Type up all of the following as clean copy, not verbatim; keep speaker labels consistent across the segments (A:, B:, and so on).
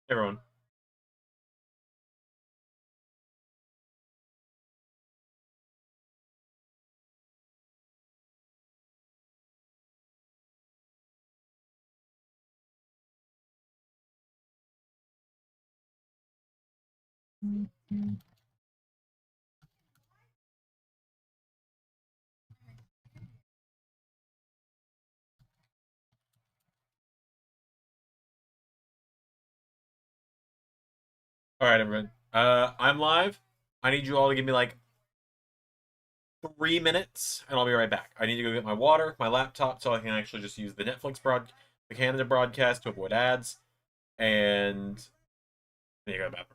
A: Everyone. All right, everyone. I'm live. I need you all to give me like 3 minutes, and I'll be right back. I need to go get my water, my laptop, so I can actually just use the the Canada broadcast to avoid ads, and then you go to the bathroom.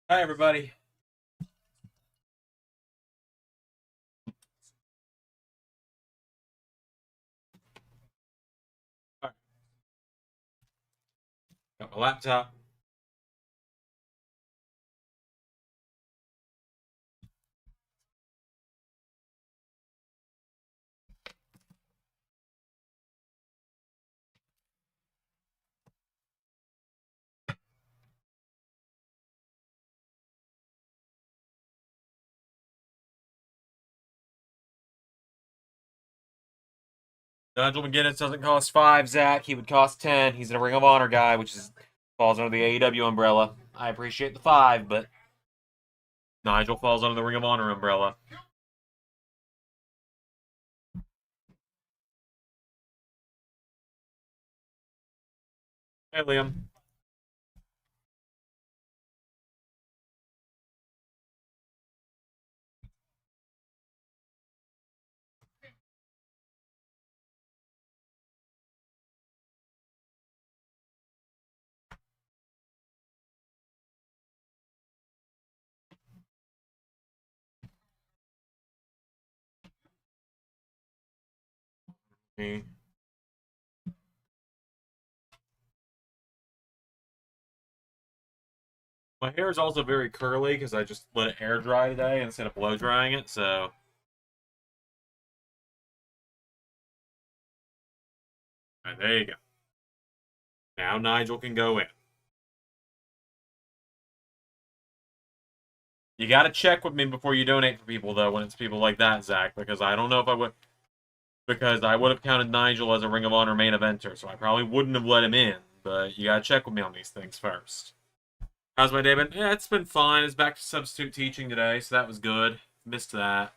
A: Hi, everybody. All right, got my laptop. Nigel McGuinness doesn't cost 5, Zach. He would cost 10. He's a Ring of Honor guy, which is falls under the AEW umbrella. I appreciate the 5, but Nigel falls under the Ring of Honor umbrella. Hey, Liam. Me. My hair is also very curly because I just let it air dry today instead of blow drying it, so. Alright, there you go. Now Nigel can go in. You gotta check with me before you donate for people, though, when it's people like that, Zach, because I don't know if I would. Because I would have counted Nigel as a Ring of Honor main eventer, so I probably wouldn't have let him in, but you gotta check with me on these things first. How's my day been? Yeah, it's been fine. It's back to substitute teaching today, so that was good. Missed that.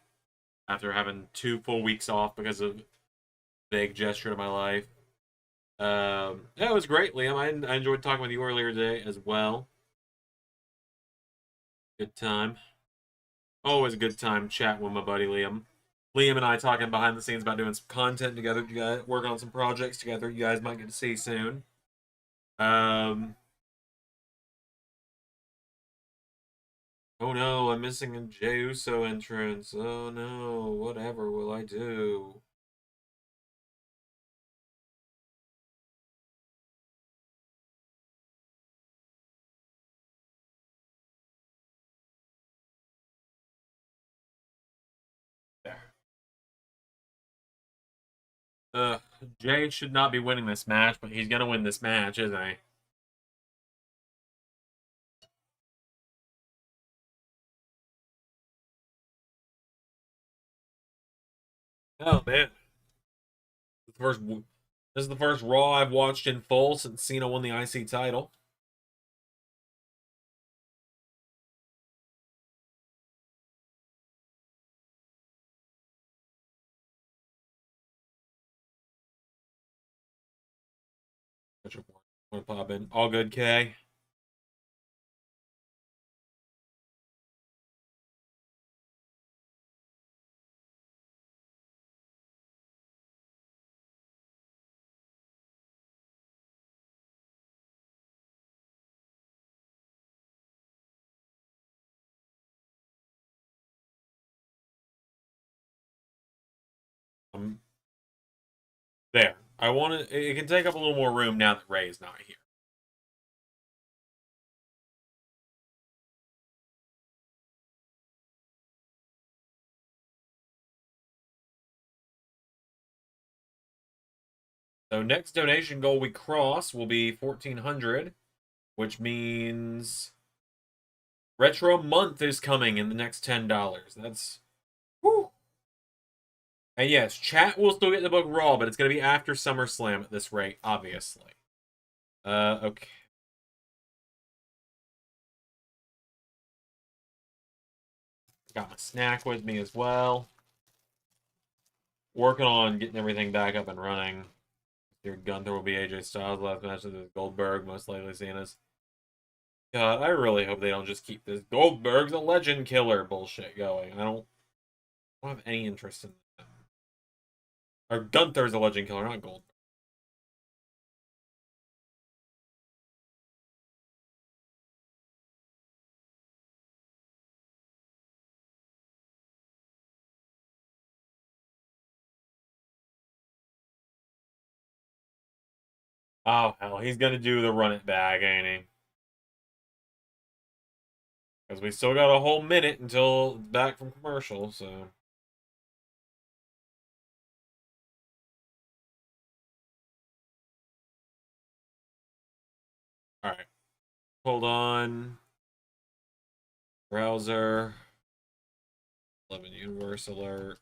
A: after having 2 full weeks off because of big gesture to my life. Yeah, it was great, Liam. I enjoyed talking with you earlier today as well. Good time. Always a good time chatting with my buddy Liam. Liam and I talking behind the scenes about doing some content together. You guys working on some projects together. You guys might get to see soon. Um. Oh no, I'm missing a Jey Uso entrance. Oh no, whatever will I do? There. Jay should not be winning this match, but he's gonna win this match, isn't he? Oh man, the first. This is the first Raw I've watched in full since Cena won the IC title. Which one pop in? All good, K. I'm there. I want to. It can take up a little more room now that Ray's not here. So next donation goal we cross will be 1,400, which means Retro Month is coming in the next $10. That's whew. And yes, chat will still get the book Raw, but it's going to be after SummerSlam at this rate, obviously. Okay. Got my snack with me as well. Working on getting everything back up and running. Your Gunther will be AJ Styles last match with Goldberg, most likely Cena's. God, I really hope they don't just keep this Goldberg's a legend killer bullshit going. I don't have any interest in that. Or Gunther's a legend killer, not Goldberg. Oh hell, he's gonna do the run it back, ain't he? Because we still got a whole minute until back from commercial, so. Alright. Hold on. Browser. 11 universe alert.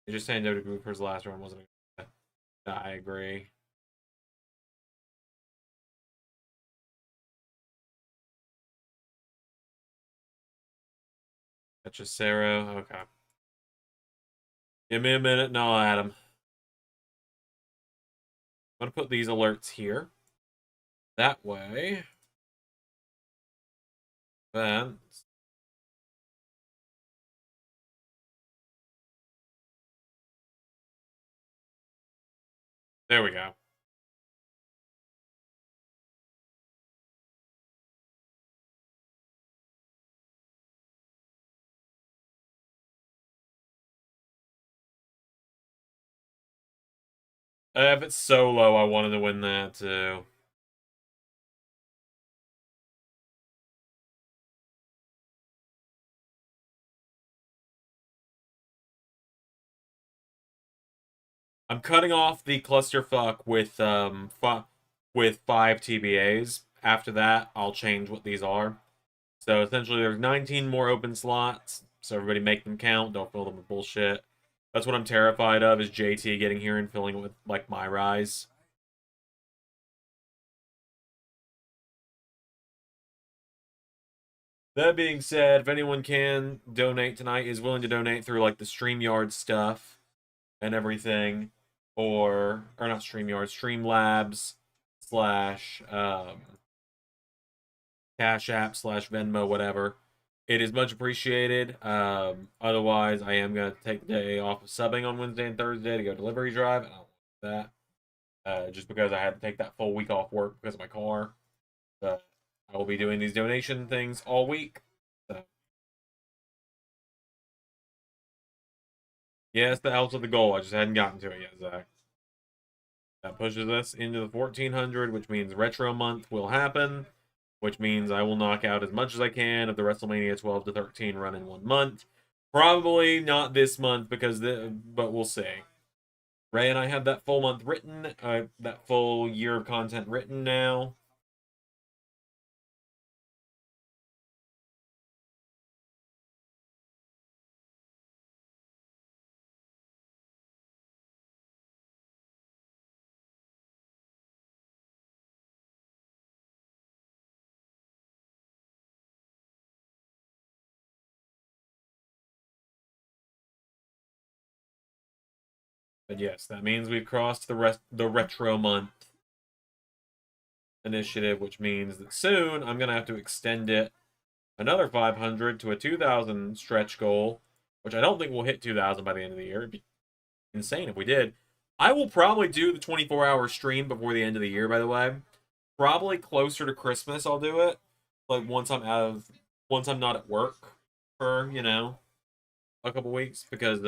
A: You're just saying WWE for his last run wasn't a good. I agree. That's just Sarah. Okay. Give me a minute and I'll add him. I'm going to put these alerts here. That way. Then. There we go. If it's solo, I wanted to win that too. I'm cutting off the clusterfuck with 5 TBAs. After that, I'll change what these are. So essentially, there's 19 more open slots. So everybody make them count. Don't fill them with bullshit. That's what I'm terrified of, is JT getting here and filling it with, like, MyRise. That being said, if anyone can donate tonight, is willing to donate through like the StreamYard stuff and everything, or not StreamYard, Streamlabs slash Cashapp slash Venmo, whatever. It is much appreciated. Otherwise, I am gonna take the day off of subbing on Wednesday and Thursday to go delivery drive. And I don't want that. Just because I had to take that full week off work because of my car. But I will be doing these donation things all week. So, yes, that helps with the goal. I just hadn't gotten to it yet, Zach. That pushes us into the 1400, which means Retro Month will happen, which means I will knock out as much as I can of the WrestleMania 12 to 13 run in 1 month. Probably not this month but we'll see. Ray and I have that full month written, that full year of content written now. But yes, that means we've crossed the retro month initiative, which means that soon I'm gonna have to extend it another 500 to a 2,000 stretch goal, which I don't think we'll hit 2,000 by the end of the year. It'd be insane if we did. I will probably do the 24-hour stream before the end of the year, by the way. Probably closer to Christmas I'll do it. Like once I'm not at work for, a couple weeks because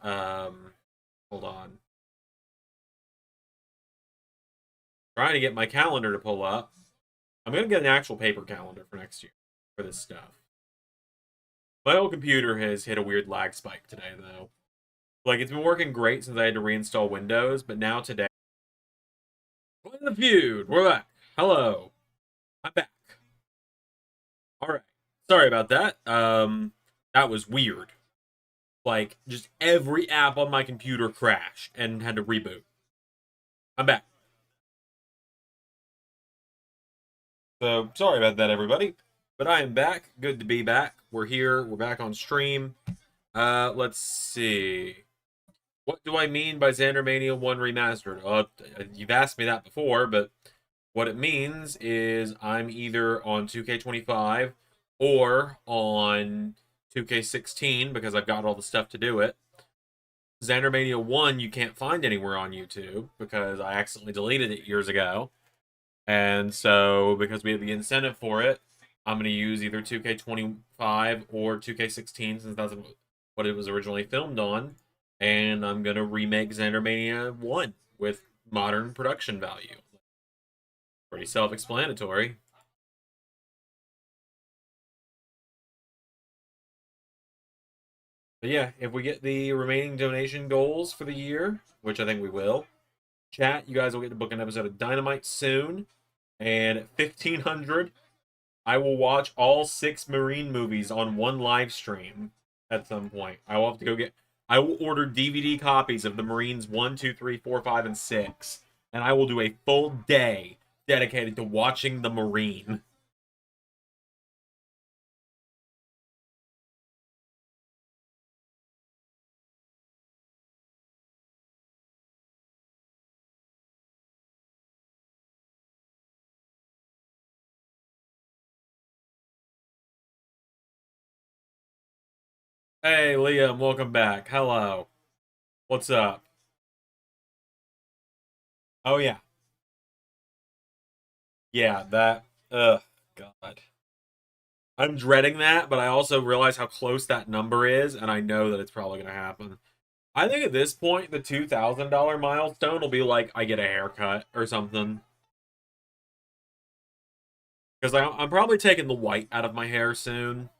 A: hold on. Trying to get my calendar to pull up. I'm gonna get an actual paper calendar for next year for this stuff. My old computer has hit a weird lag spike today, though. Like, it's been working great since I had to reinstall Windows, but now today... What in the feud? We're back. Hello. I'm back. Alright. Sorry about that. That was weird. Like, just every app on my computer crashed and had to reboot. I'm back. So, sorry about that, everybody. But I am back. Good to be back. We're here. We're back on stream. Let's see. What do I mean by Xandermania 1 Remastered? You've asked me that before, but what it means is I'm either on 2K25 or on 2K16 because I've got all the stuff to do it. Xandermania 1 you can't find anywhere on YouTube because I accidentally deleted it years ago. And so, because we have the incentive for it, I'm going to use either 2K25 or 2K16 since that's what it was originally filmed on. And I'm going to remake Xandermania 1 with modern production value. Pretty self-explanatory. But yeah, if we get the remaining donation goals for the year, which I think we will, chat, you guys will get to book an episode of Dynamite soon. And at 1,500, I will watch all 6 Marine movies on one live stream at some point. I will order DVD copies of the Marines 1, 2, 3, 4, 5, and 6. And I will do a full day dedicated to watching the Marine. Hey, Liam, welcome back. Hello. What's up? Oh, yeah. Yeah, that. Ugh, God. I'm dreading that, but I also realize how close that number is, and I know that it's probably going to happen. I think at this point, the $2,000 milestone will be like I get a haircut or something. Because I'm probably taking the white out of my hair soon.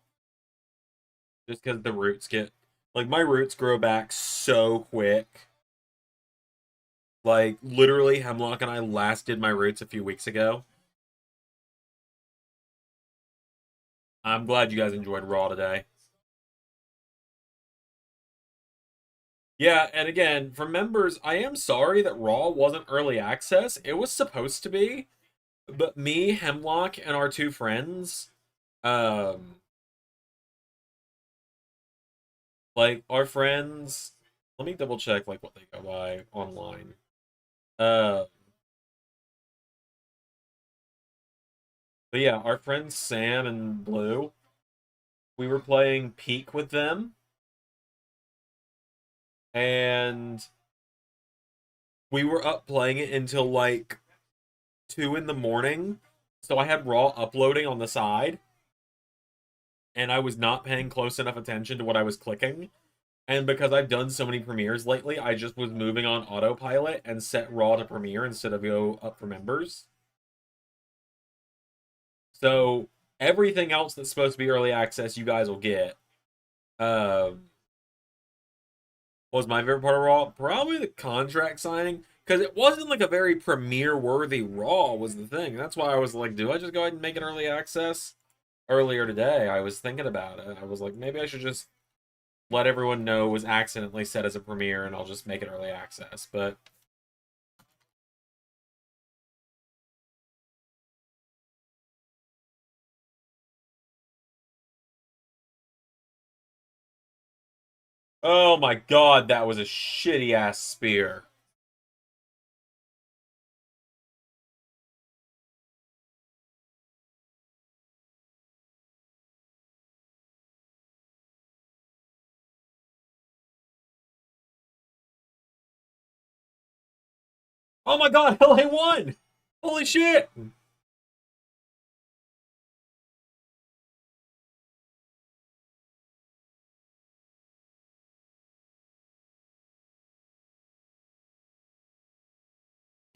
A: Just because the roots get... Like, my roots grow back so quick. Like, literally, Hemlock and I last did my roots a few weeks ago. I'm glad you guys enjoyed Raw today. Yeah, and again, for members, I am sorry that Raw wasn't early access. It was supposed to be, but me, Hemlock, and our two friends, um, like our friends, let me double check like what they go by online. Uh, but yeah, our friends Sam and Blue, we were playing Peak with them, and we were up playing it until like 2 in the morning. So I had Raw uploading on the side, and I was not paying close enough attention to what I was clicking. And because I've done so many premieres lately, I just was moving on autopilot and set Raw to premiere instead of go up for members. So everything else that's supposed to be early access, you guys will get. Um, was my favorite part of Raw probably the contract signing because it wasn't like a very premiere worthy Raw was the thing. That's why I was like, do I just go ahead and make it early access? Earlier today, I was thinking about it. I was like, maybe I should just let everyone know it was accidentally set as a premiere and I'll just make it early access. But oh my god, that was a shitty ass spear. Oh my god, LA won! Holy shit!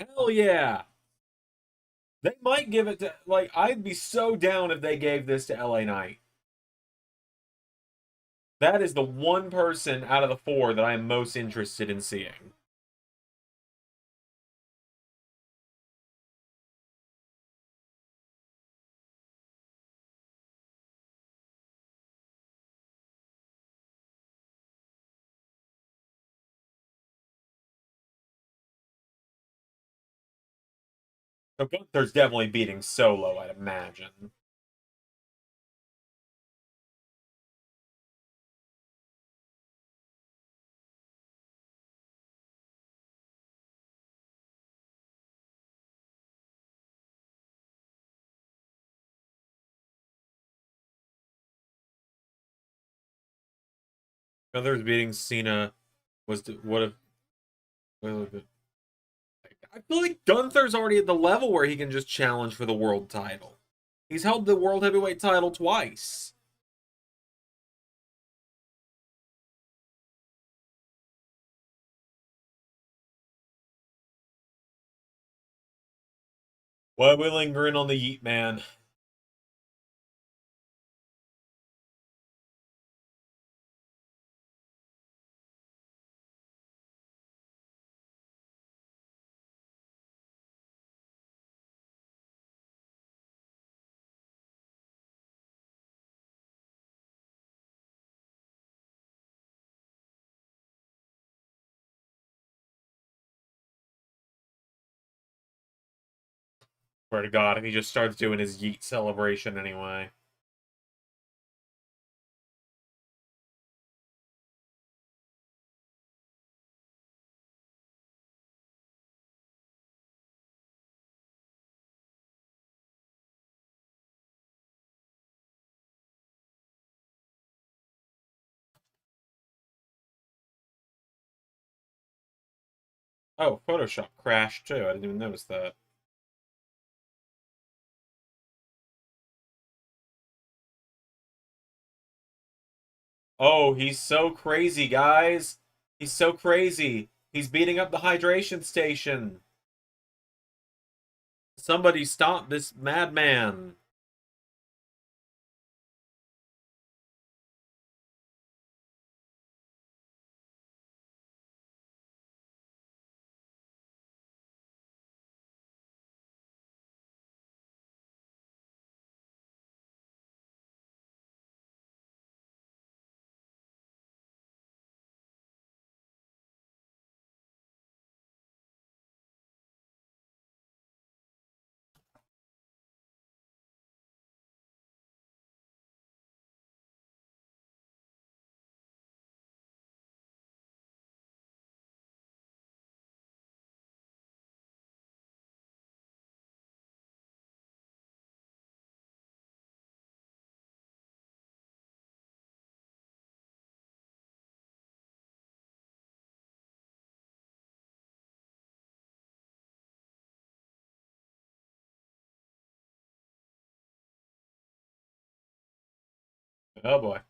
A: Hell yeah! They might give it to like I'd be so down if they gave this to LA Knight. That is the one person out of the four that I am most interested in seeing. So Gunther's definitely beating Solo, I'd imagine. Gunther's beating Cena was would have. I feel like Gunther's already at the level where he can just challenge for the world title. He's held the world heavyweight title twice. Why are we lingering on the Yeet Man? Swear to God, if he just starts doing his Yeet celebration anyway. Oh, Photoshop crashed too. I didn't even notice that. Oh, he's so crazy, guys. He's so crazy. He's beating up the hydration station. Somebody stop this madman. Oh boy.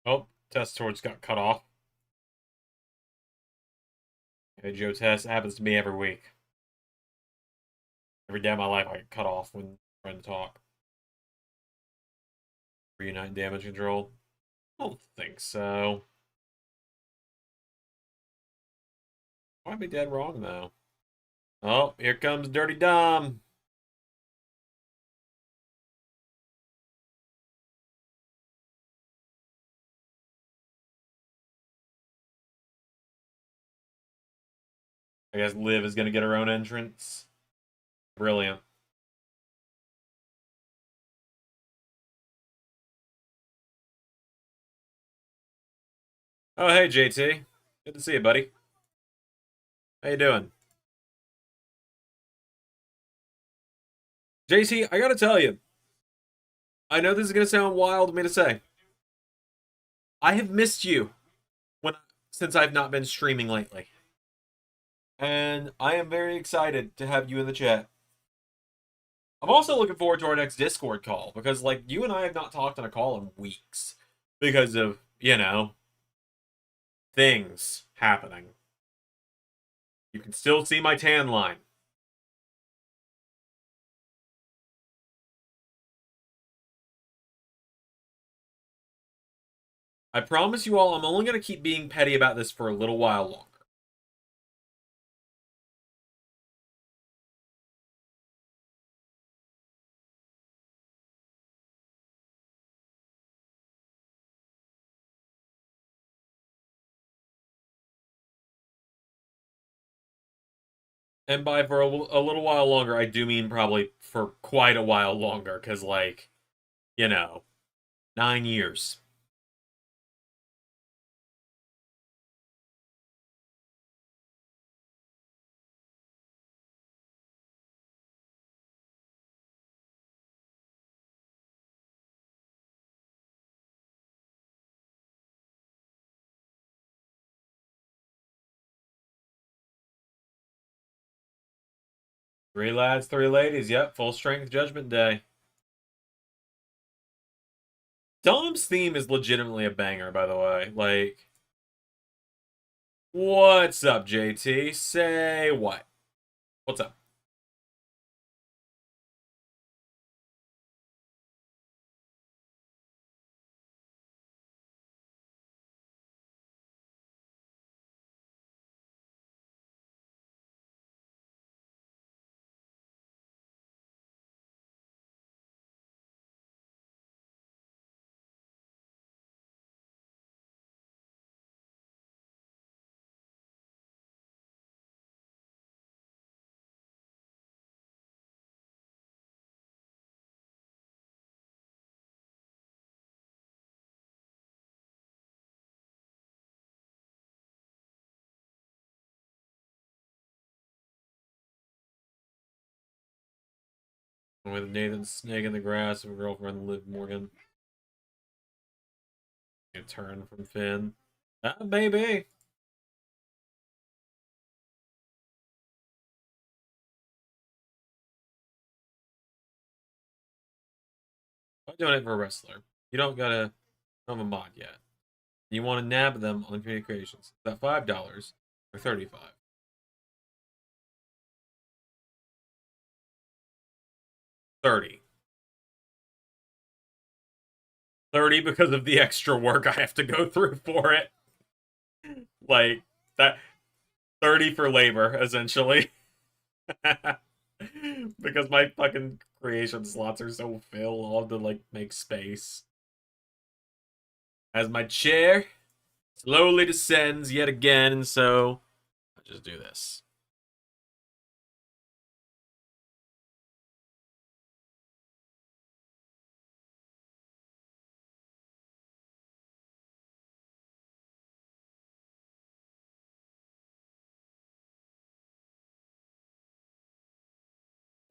A: Oh, test torch got cut off. Hey, Joe test happens to me every week. Every day of my life I get cut off when trying to talk. Reunite damage control. I don't think so. Might be dead wrong though. Oh, here comes Dirty Dom. I guess Liv is gonna get her own entrance. Brilliant. Oh, hey JT. Good to see you, buddy. How you doing? JT, I gotta tell you, I know this is gonna sound wild of me to say. I have missed you when since I've not been streaming lately. And I am very excited to have you in the chat. I'm also looking forward to our next Discord call because, like, you and I have not talked on a call in weeks because of, things happening. You can still see my tan line. I promise you all, I'm only going to keep being petty about this for a little while longer. And by for a little while longer, I do mean probably for quite a while longer, because, like, you know, 9 years. Three lads, three ladies. Yep, full strength Judgment Day. Dom's theme is legitimately a banger, by the way. Like, what's up, JT? Say what? What's up? With Nathan Snake in the grass and girlfriend Liv Morgan. A turn from Finn. Ah, baby. I'm doing it for a wrestler. You don't gotta. I'm a mod yet. You want to nab them on community creations. Is that $5 or 35? 30. 30 because of the extra work I have to go through for it. Like that 30 for labor, essentially. Because my fucking creation slots are so full, I'll have to like make space. As my chair slowly descends yet again, so I'll just do this.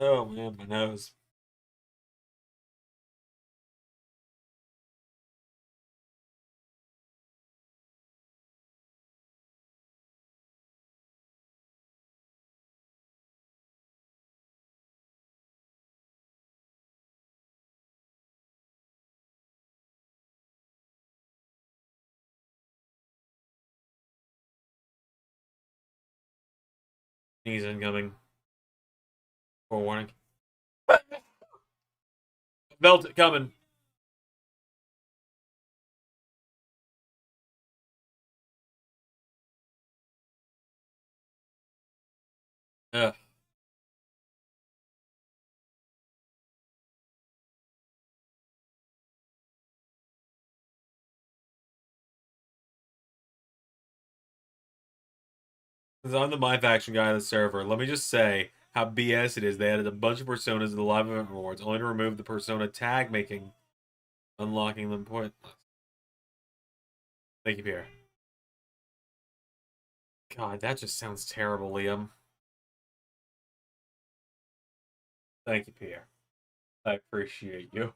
A: Oh man, my nose. He's incoming. Forewarning. Belt coming. Ugh. Because I'm the My Faction guy on the server. Let me just say how BS it is. They added a bunch of personas to the live event rewards, only to remove the persona tag, making unlocking them pointless. Thank you, Pierre. God, that just sounds terrible, Liam. Thank you, Pierre. I appreciate you.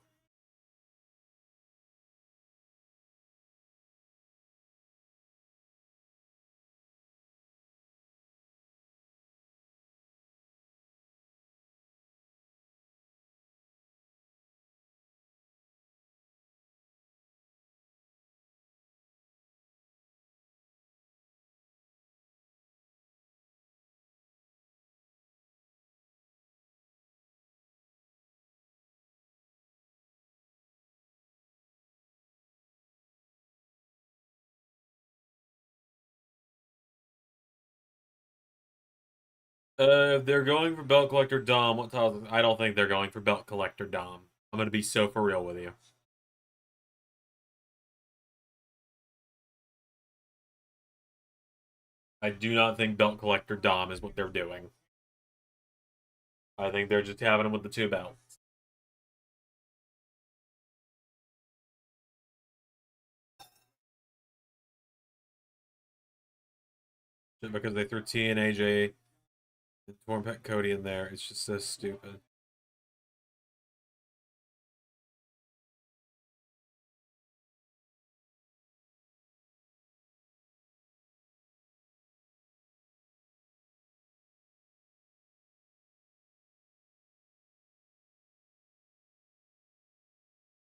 A: They're going for Belt Collector Dom. What title? I don't think they're going for Belt Collector Dom. I'm gonna be so for real with you. I do not think Belt Collector Dom is what they're doing. I think they're just having him with the two belts. Just because they threw T and AJ and Torn Pet Cody in there, it's just so stupid.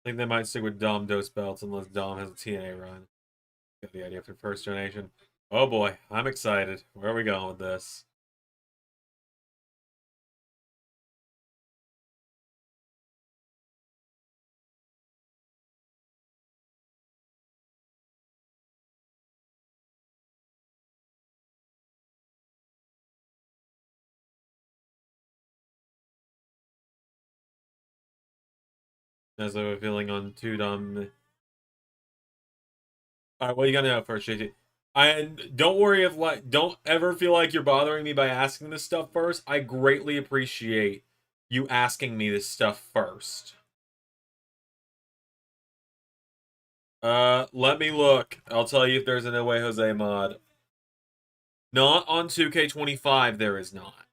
A: I think they might stick with Dom Dose belts unless Dom has a TNA run. Get the idea after first donation. Oh boy, I'm excited. Where are we going with this? As I have a feeling on two Dom. All right, what you gotta know first, JT? And don't worry if like don't ever feel like you're bothering me by asking this stuff first. I greatly appreciate you asking me this stuff first. Let me look. I'll tell you if there's a No Way Jose mod. Not on 2K25, there is not.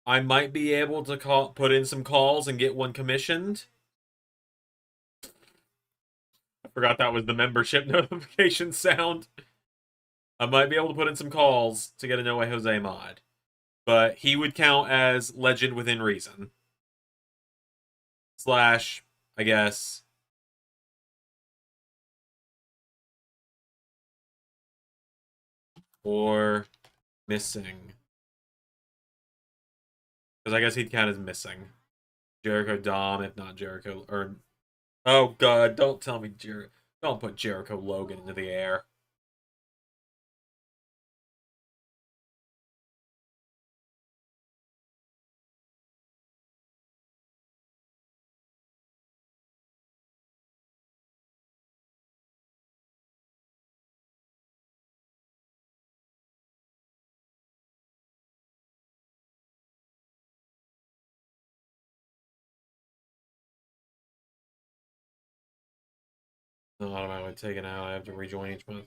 A: I might be able to put in some calls and get one commissioned. I forgot that was the membership notification sound. I might be able to put in some calls to get a No Way Jose mod. But he would count as legend within reason. Slash, I guess. Or missing. Because I guess he'd count as missing. Jericho Dom, if not Jericho. Or oh god, don't tell me don't put Jericho Logan into the air. No, automatically taken out. I have to rejoin each month.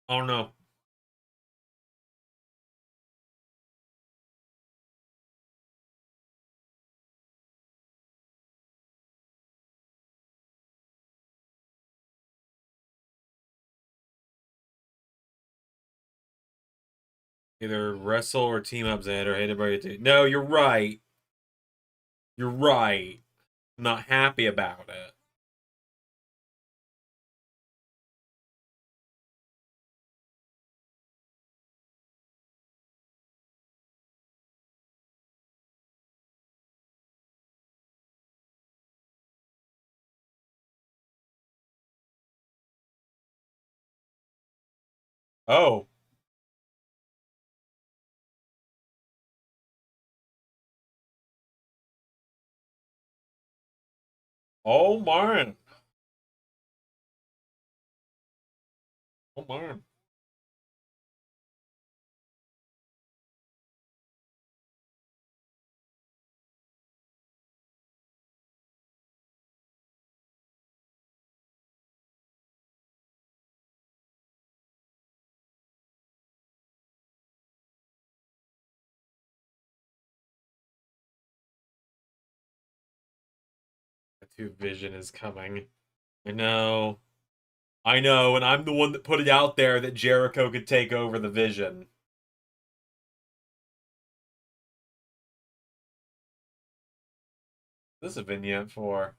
A: Oh no. Either wrestle or team up Xander. Hated by you too. No, you're right. You're right. I'm not happy about it. Oh. Oh man. Oh man. Two Vision is coming. I know. I know, and I'm the one that put it out there that Jericho could take over the Vision. This is a vignette for.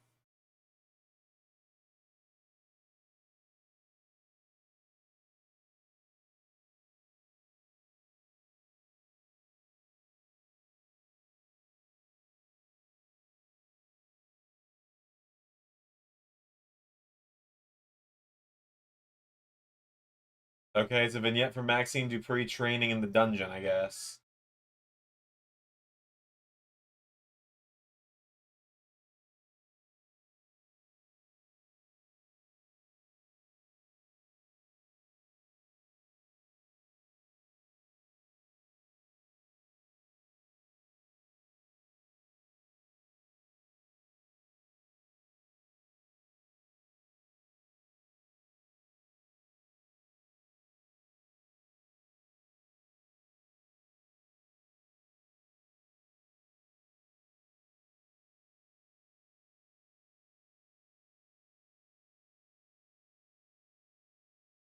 A: Okay, it's a vignette for Maxine Dupree training in the dungeon, I guess.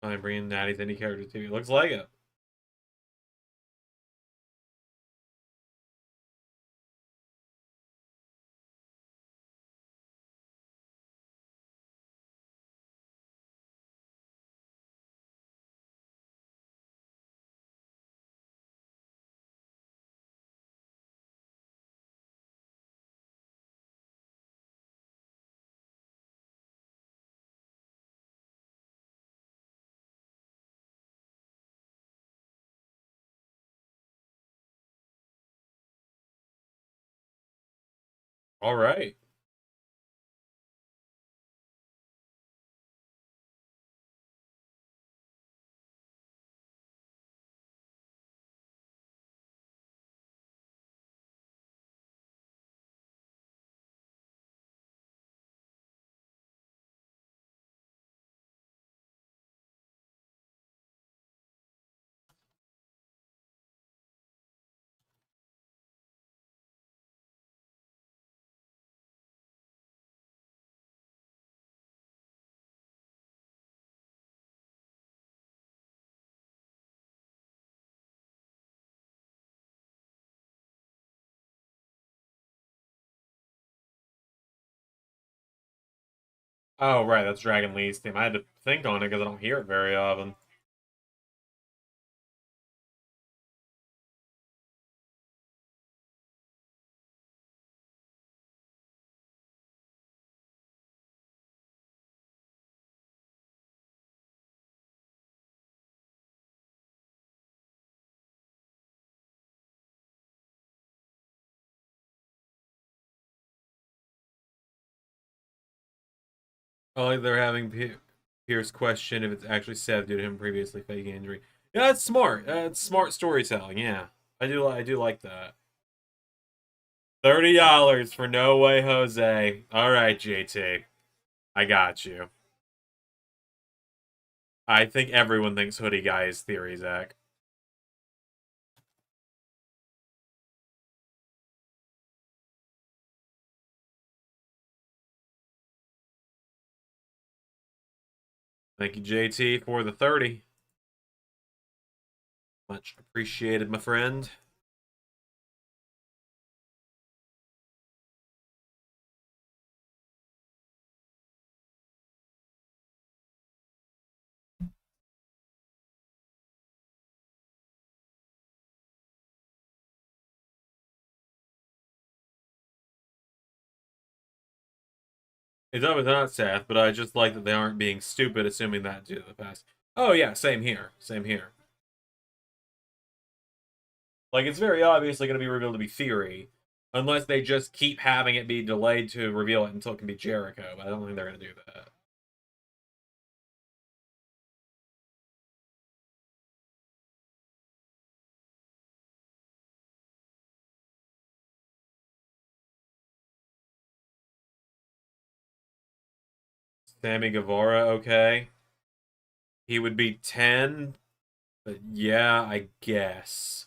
A: I'm bringing Natty's any character too. It looks like it. All right. Oh, right, that's Dragon Lee's theme. I had to think on it because I don't hear it very often. Oh, like they're having Pierce question if it's actually Seth due to him previously faking injury. Yeah, that's smart. That's smart storytelling. Yeah, I do like that. $30 for No Way Jose. All right, JT, I got you. I think everyone thinks Hoodie Guy is theory, Zach. Thank you, JT, for the 30. Much appreciated, my friend. It's always not Seth, but I just like that they aren't being stupid, assuming that due to the past. Oh yeah, same here. Same here. Like, it's very obviously going to be revealed to be theory, unless they just keep having it be delayed to reveal it until it can be Jericho. But I don't think they're going to do that. Sammy Guevara, okay. He would be 10, but yeah, I guess.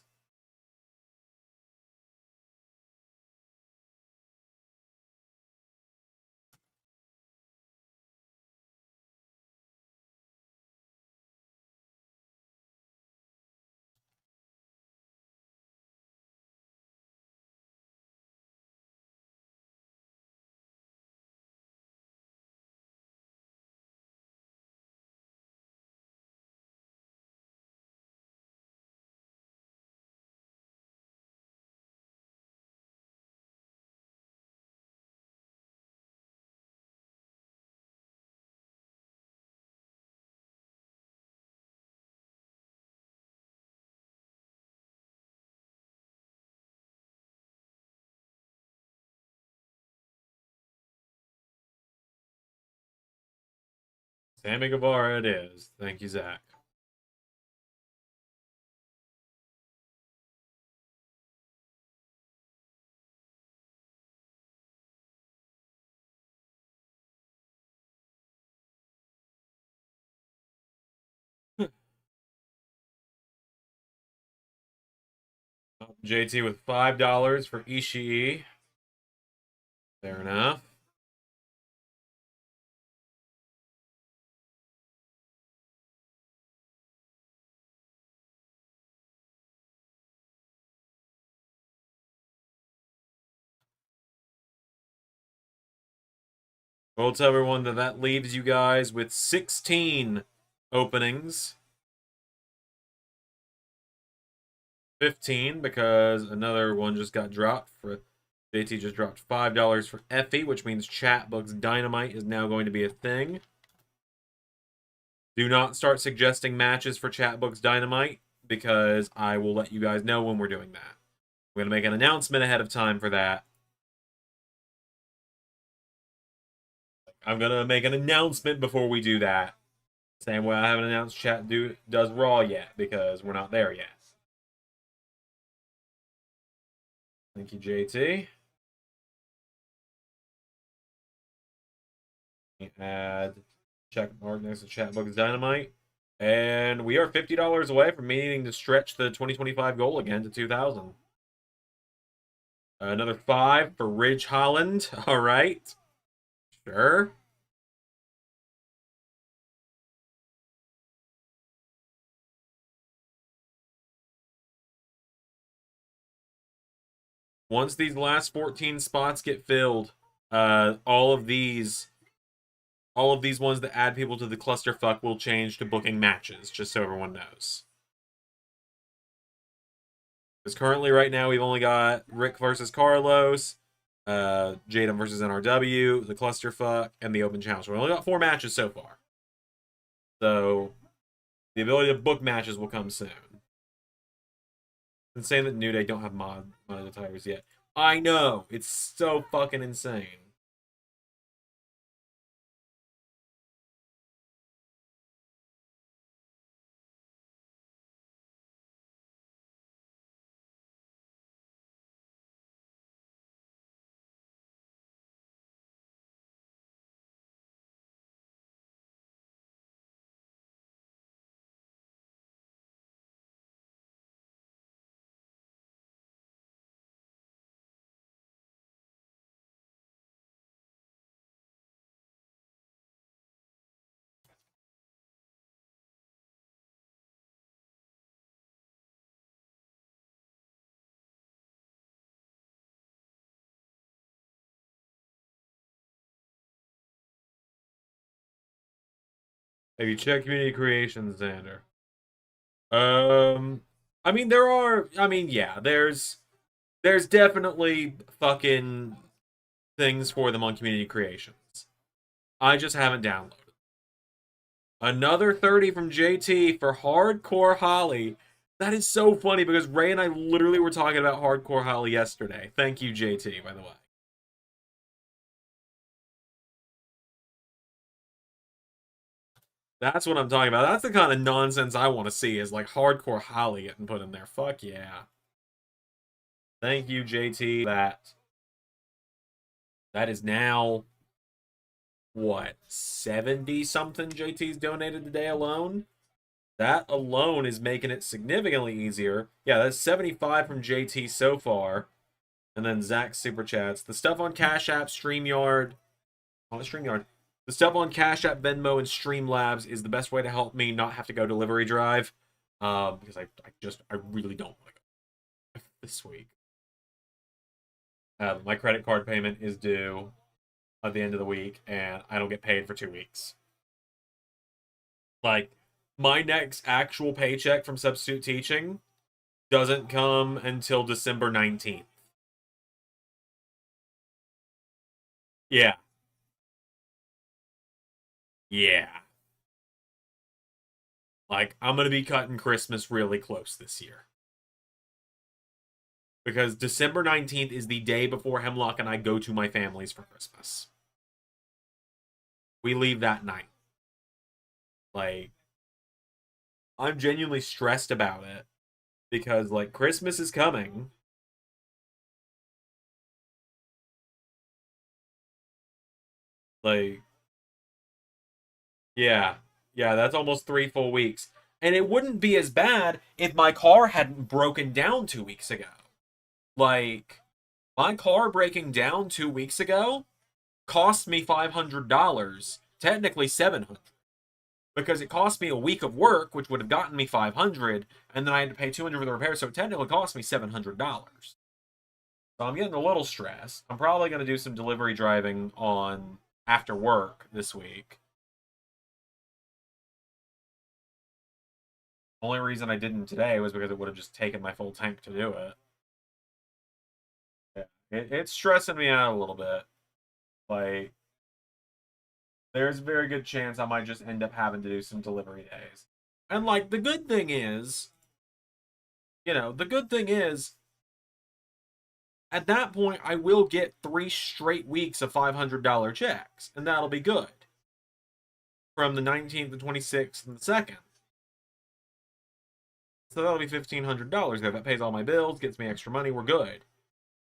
A: Sammy Guevara it is. Thank you, Zach. JT with $5 for Ishii. Fair enough. We'll tell everyone that that leaves you guys with 16 openings. 15 because another one just got dropped for JT just dropped $5 for Effie, which means Chatbook's Dynamite is now going to be a thing. Do not start suggesting matches for Chatbook's Dynamite because I will let you guys know when we're doing that. I'm going to make an announcement ahead of time for that. I'm going to make an announcement before we do that. Same way I haven't announced Chat does Raw yet because we're not there yet. Thank you, JT. Add check mark next to Chatbook's Dynamite. And we are $50 away from needing to stretch the 2025 goal again to 2,000. Another 5 for Ridge Holland. All right. Sure. Once these last 14 spots get filled, all of these ones that add people to the clusterfuck will change to booking matches, just so everyone knows. Because currently, right now, we've only got Rick versus Carlos, Jadam versus NRW, the clusterfuck, and the open challenge. We only got 4 matches so far. So the ability to book matches will come soon. It's insane that New Day don't have monetizers yet. I know. It's so fucking insane. Have you checked Community Creations, Zander? Um, I mean, there are. I mean, yeah, there's definitely fucking things for them on Community Creations. I just haven't downloaded. Another 30 from JT for Hardcore Holly. That is so funny because Ray and I literally were talking about Hardcore Holly yesterday. Thank you, JT, by the way. That's what I'm talking about. That's the kind of nonsense I want to see is like Hardcore Holly getting put in there. Fuck yeah. Thank you, JT. That is now what, 70 something JT's donated today alone? That alone is making it significantly easier. Yeah, that's 75 from JT so far. And then Zach's super chats. The stuff on Cash App, StreamYard, StreamYard. The stuff on Cash App, Venmo, and Streamlabs is the best way to help me not have to go delivery drive. Because I really don't want to go this week. My credit card payment is due at the end of the week, and I don't get paid for 2 weeks. Like, my next actual paycheck from substitute teaching doesn't come until December 19th. Yeah. Yeah. Like, I'm going to be cutting Christmas really close this year. Because December 19th is the day before Hemlock and I go to my family's for Christmas. We leave that night. Like, I'm genuinely stressed about it. Because, like, Christmas is coming. Like, yeah. Yeah, that's almost 3 full weeks. And it wouldn't be as bad if my car hadn't broken down 2 weeks ago. Like, my car breaking down 2 weeks ago cost me $500, technically 700, because it cost me a week of work, which would have gotten me 500, and then I had to pay 200 for the repair, so it technically cost me $700. So I'm getting a little stressed. I'm probably going to do some delivery driving on after work this week. Only reason I didn't today was because it would have just taken my full tank to do it. Yeah. It's stressing me out a little bit. Like, there's a very good chance I might just end up having to do some delivery days. And like the good thing is, the good thing is at that point I will get 3 straight weeks of $500 checks, and that'll be good. From the 19th, the 26th, and the 2nd. So that'll be $1,500 there. That pays all my bills, gets me extra money, we're good.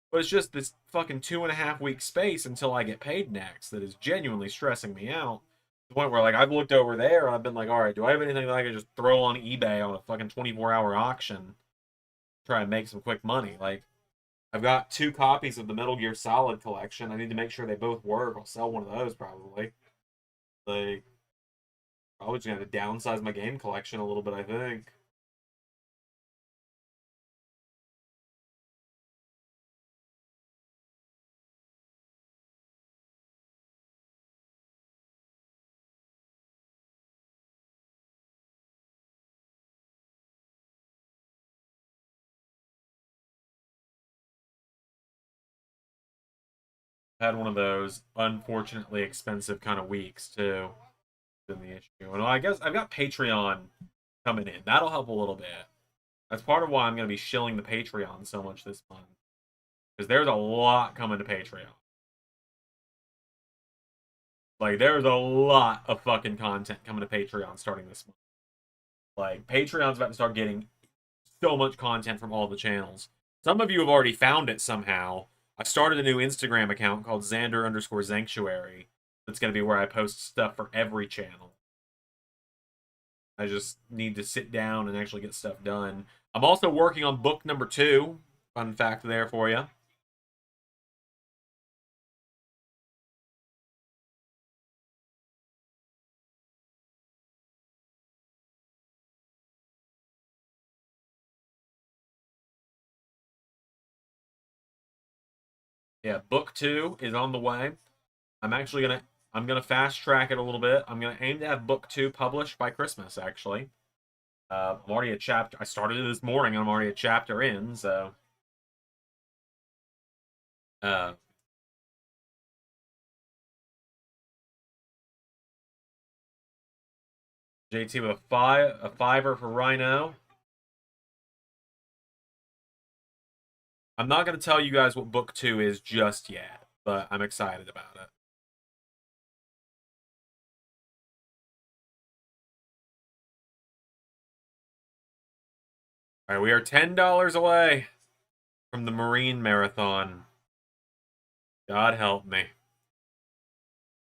A: But it's just this fucking 2.5 week space until I get paid next that is genuinely stressing me out. To the point where, like, I've looked over there and I've been like, all right, do I have anything that I can just throw on eBay on a fucking 24-hour auction? Try and make some quick money. Like, I've got 2 copies of the Metal Gear Solid collection. I need to make sure they both work. I'll sell one of those probably. Like, probably just gonna have to downsize my game collection a little bit, I think. Had one of those unfortunately expensive kind of weeks too. Been the issue. And I guess I've got Patreon coming in. That'll help a little bit. That's part of why I'm going to be shilling the Patreon so much this month. Because there's a lot coming to Patreon. Like, there's a lot of fucking content coming to Patreon starting this month. Like, Patreon's about to start getting so much content from all the channels. Some of you have already found it somehow. I started a new Instagram account called Zander_Sanctuary. That's going to be where I post stuff for every channel. I just need to sit down and actually get stuff done. I'm also working on book number 2. Fun fact there for you. Yeah, book 2 is on the way. I'm actually gonna I'm going to fast track it a little bit. I'm going to aim to have book 2 published by Christmas, actually. I'm already a chapter. I started it this morning, and I'm already a chapter in, so. Uh, JT with a fiver for Rhino. I'm not going to tell you guys what book 2 is just yet, but I'm excited about it. All right, we are $10 away from the Marine Marathon. God help me.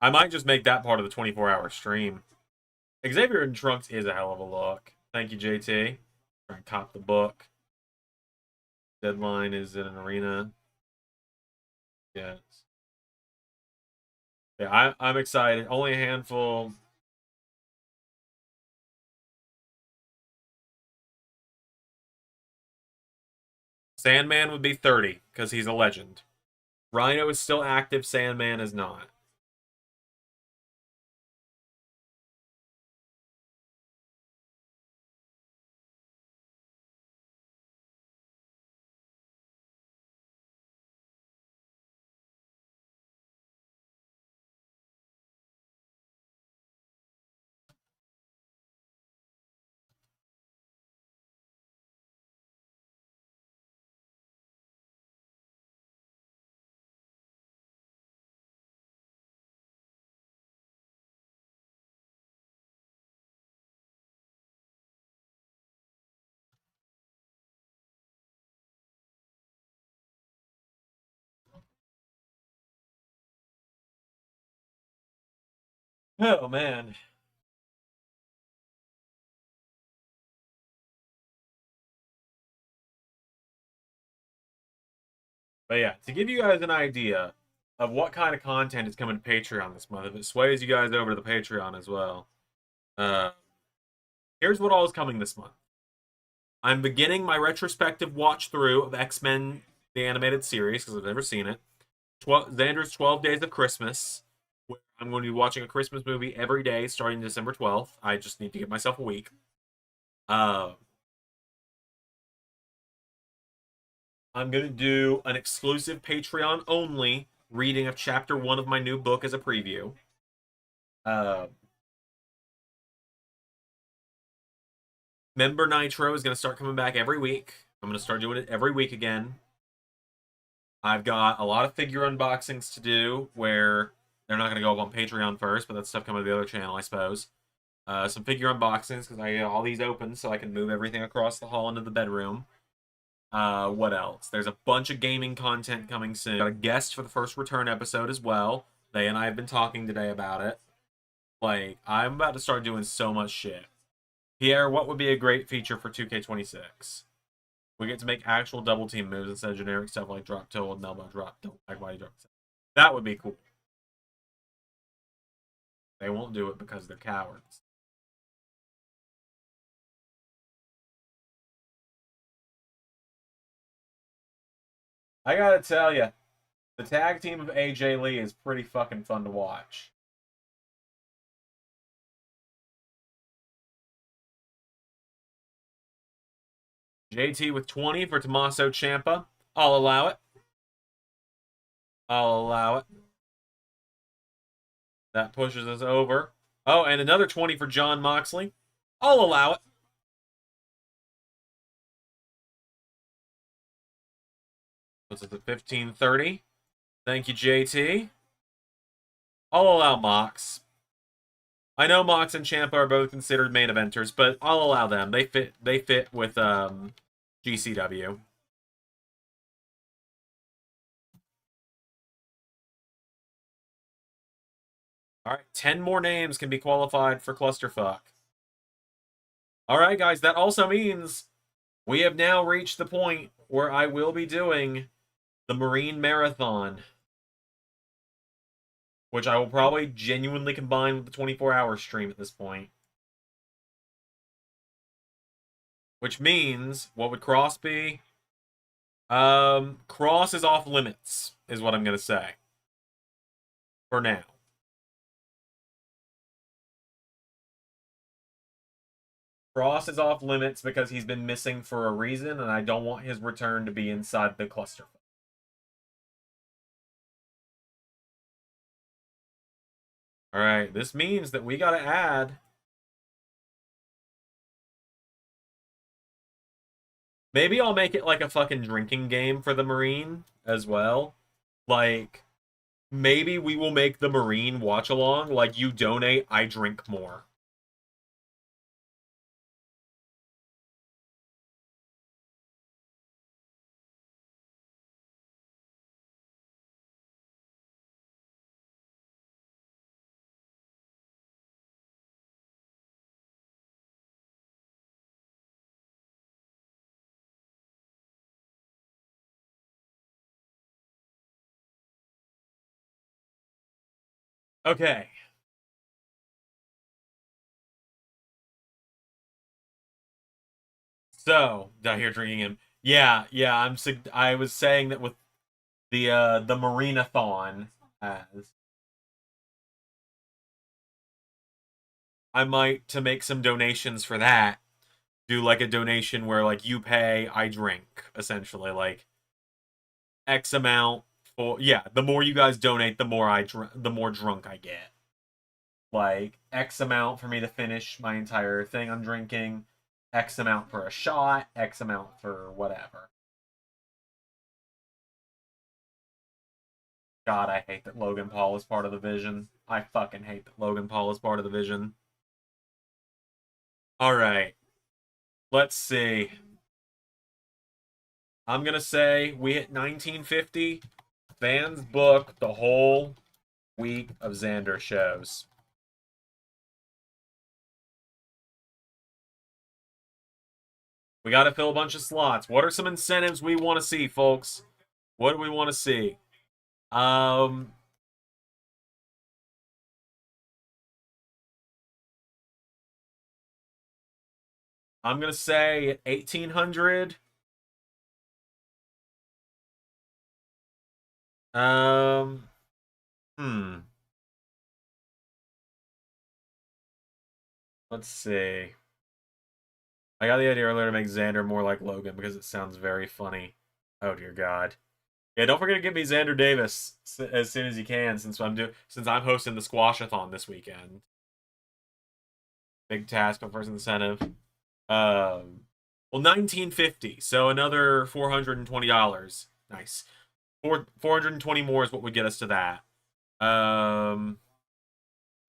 A: I might just make that part of the 24-hour stream. Xavier in Trunks is a hell of a look. Thank you, JT. Try and cop the book. Deadline is in an arena. Yes. Yeah, I'm excited. Only a handful. Sandman would be 30 because he's a legend. Rhino is still active. Sandman is not. Oh, man. But yeah, to give you guys an idea of what kind of content is coming to Patreon this month, if it sways you guys over to the Patreon as well, uh, here's what all is coming this month. I'm beginning my retrospective watch through of X-Men, the animated series, because I've never seen it. Zander's 12 Days of Christmas, where I'm going to be watching a Christmas movie every day starting December 12th. I just need to give myself a week. I'm going to do an exclusive Patreon only reading of chapter 1 of my new book as a preview. Member Nitro is going to start coming back every week. I'm going to start doing it every week again. I've got a lot of figure unboxings to do where they're not going to go up on Patreon first, but that's stuff coming to the other channel, I suppose. Some figure unboxings because I get all these open so I can move everything across the hall into the bedroom. What else? There's a bunch of gaming content coming soon. Got a guest for the first return episode as well. They and I have been talking today about it. Like, I'm about to start doing so much shit. Pierre, what would be a great feature for 2K26? We get to make actual double team moves instead of generic stuff like drop toe and elbow drop, don't like body drop. That would be cool. They won't do it because they're cowards. I gotta tell you, the tag team of AJ Lee is pretty fucking fun to watch. JT with 20 for Tommaso Ciampa. I'll allow it. I'll allow it. That pushes us over. Oh, and another 20 for Jon Moxley. I'll allow it. What's it, the 15-30? Thank you, JT. I'll allow Mox. I know Mox and Ciampa are both considered main eventers, but I'll allow them. They fit with GCW. All right, 10 more names can be qualified for Clusterfuck. All right, guys, that also means we have now reached the point where I will be doing the Marine Marathon, which I will probably genuinely combine with the 24-hour stream at this point. Which means, what would Cross be? Cross is off limits, is what I'm going to say. For now. Frost is off limits because he's been missing for a reason, and I don't want his return to be inside the cluster. Alright, this means that we gotta add... Maybe I'll make it like a fucking drinking game for the Marine as well. Like, maybe we will make the Marine watch along. Like, you donate, I drink more. Okay. So, down here drinking him. Yeah, I was saying that with the Marinathon as I might to make some donations for that. Do like a donation where like you pay, I drink, essentially like X amount for yeah, the more you guys donate, the more drunk I get. Like X amount for me to finish my entire thing I'm drinking, X amount for a shot, X amount for whatever. God, I hate that Logan Paul is part of the Vision. I fucking hate that Logan Paul is part of the Vision. All right. Let's see. I'm going to say we hit 1950. Fans book the whole week of Zander shows. We got to fill a bunch of slots. What are some incentives we want to see, folks? What do we want to see? I'm gonna say 1800. Um, hmm. Let's see. I got the idea earlier to make Xander more like Logan because it sounds very funny. Oh dear God. Yeah, don't forget to give me Xander Davis as soon as you can, since I'm hosting the Squashathon this weekend. Big task, but first incentive. Well, 1950, so another $420. Nice. 420 more is what would get us to that. The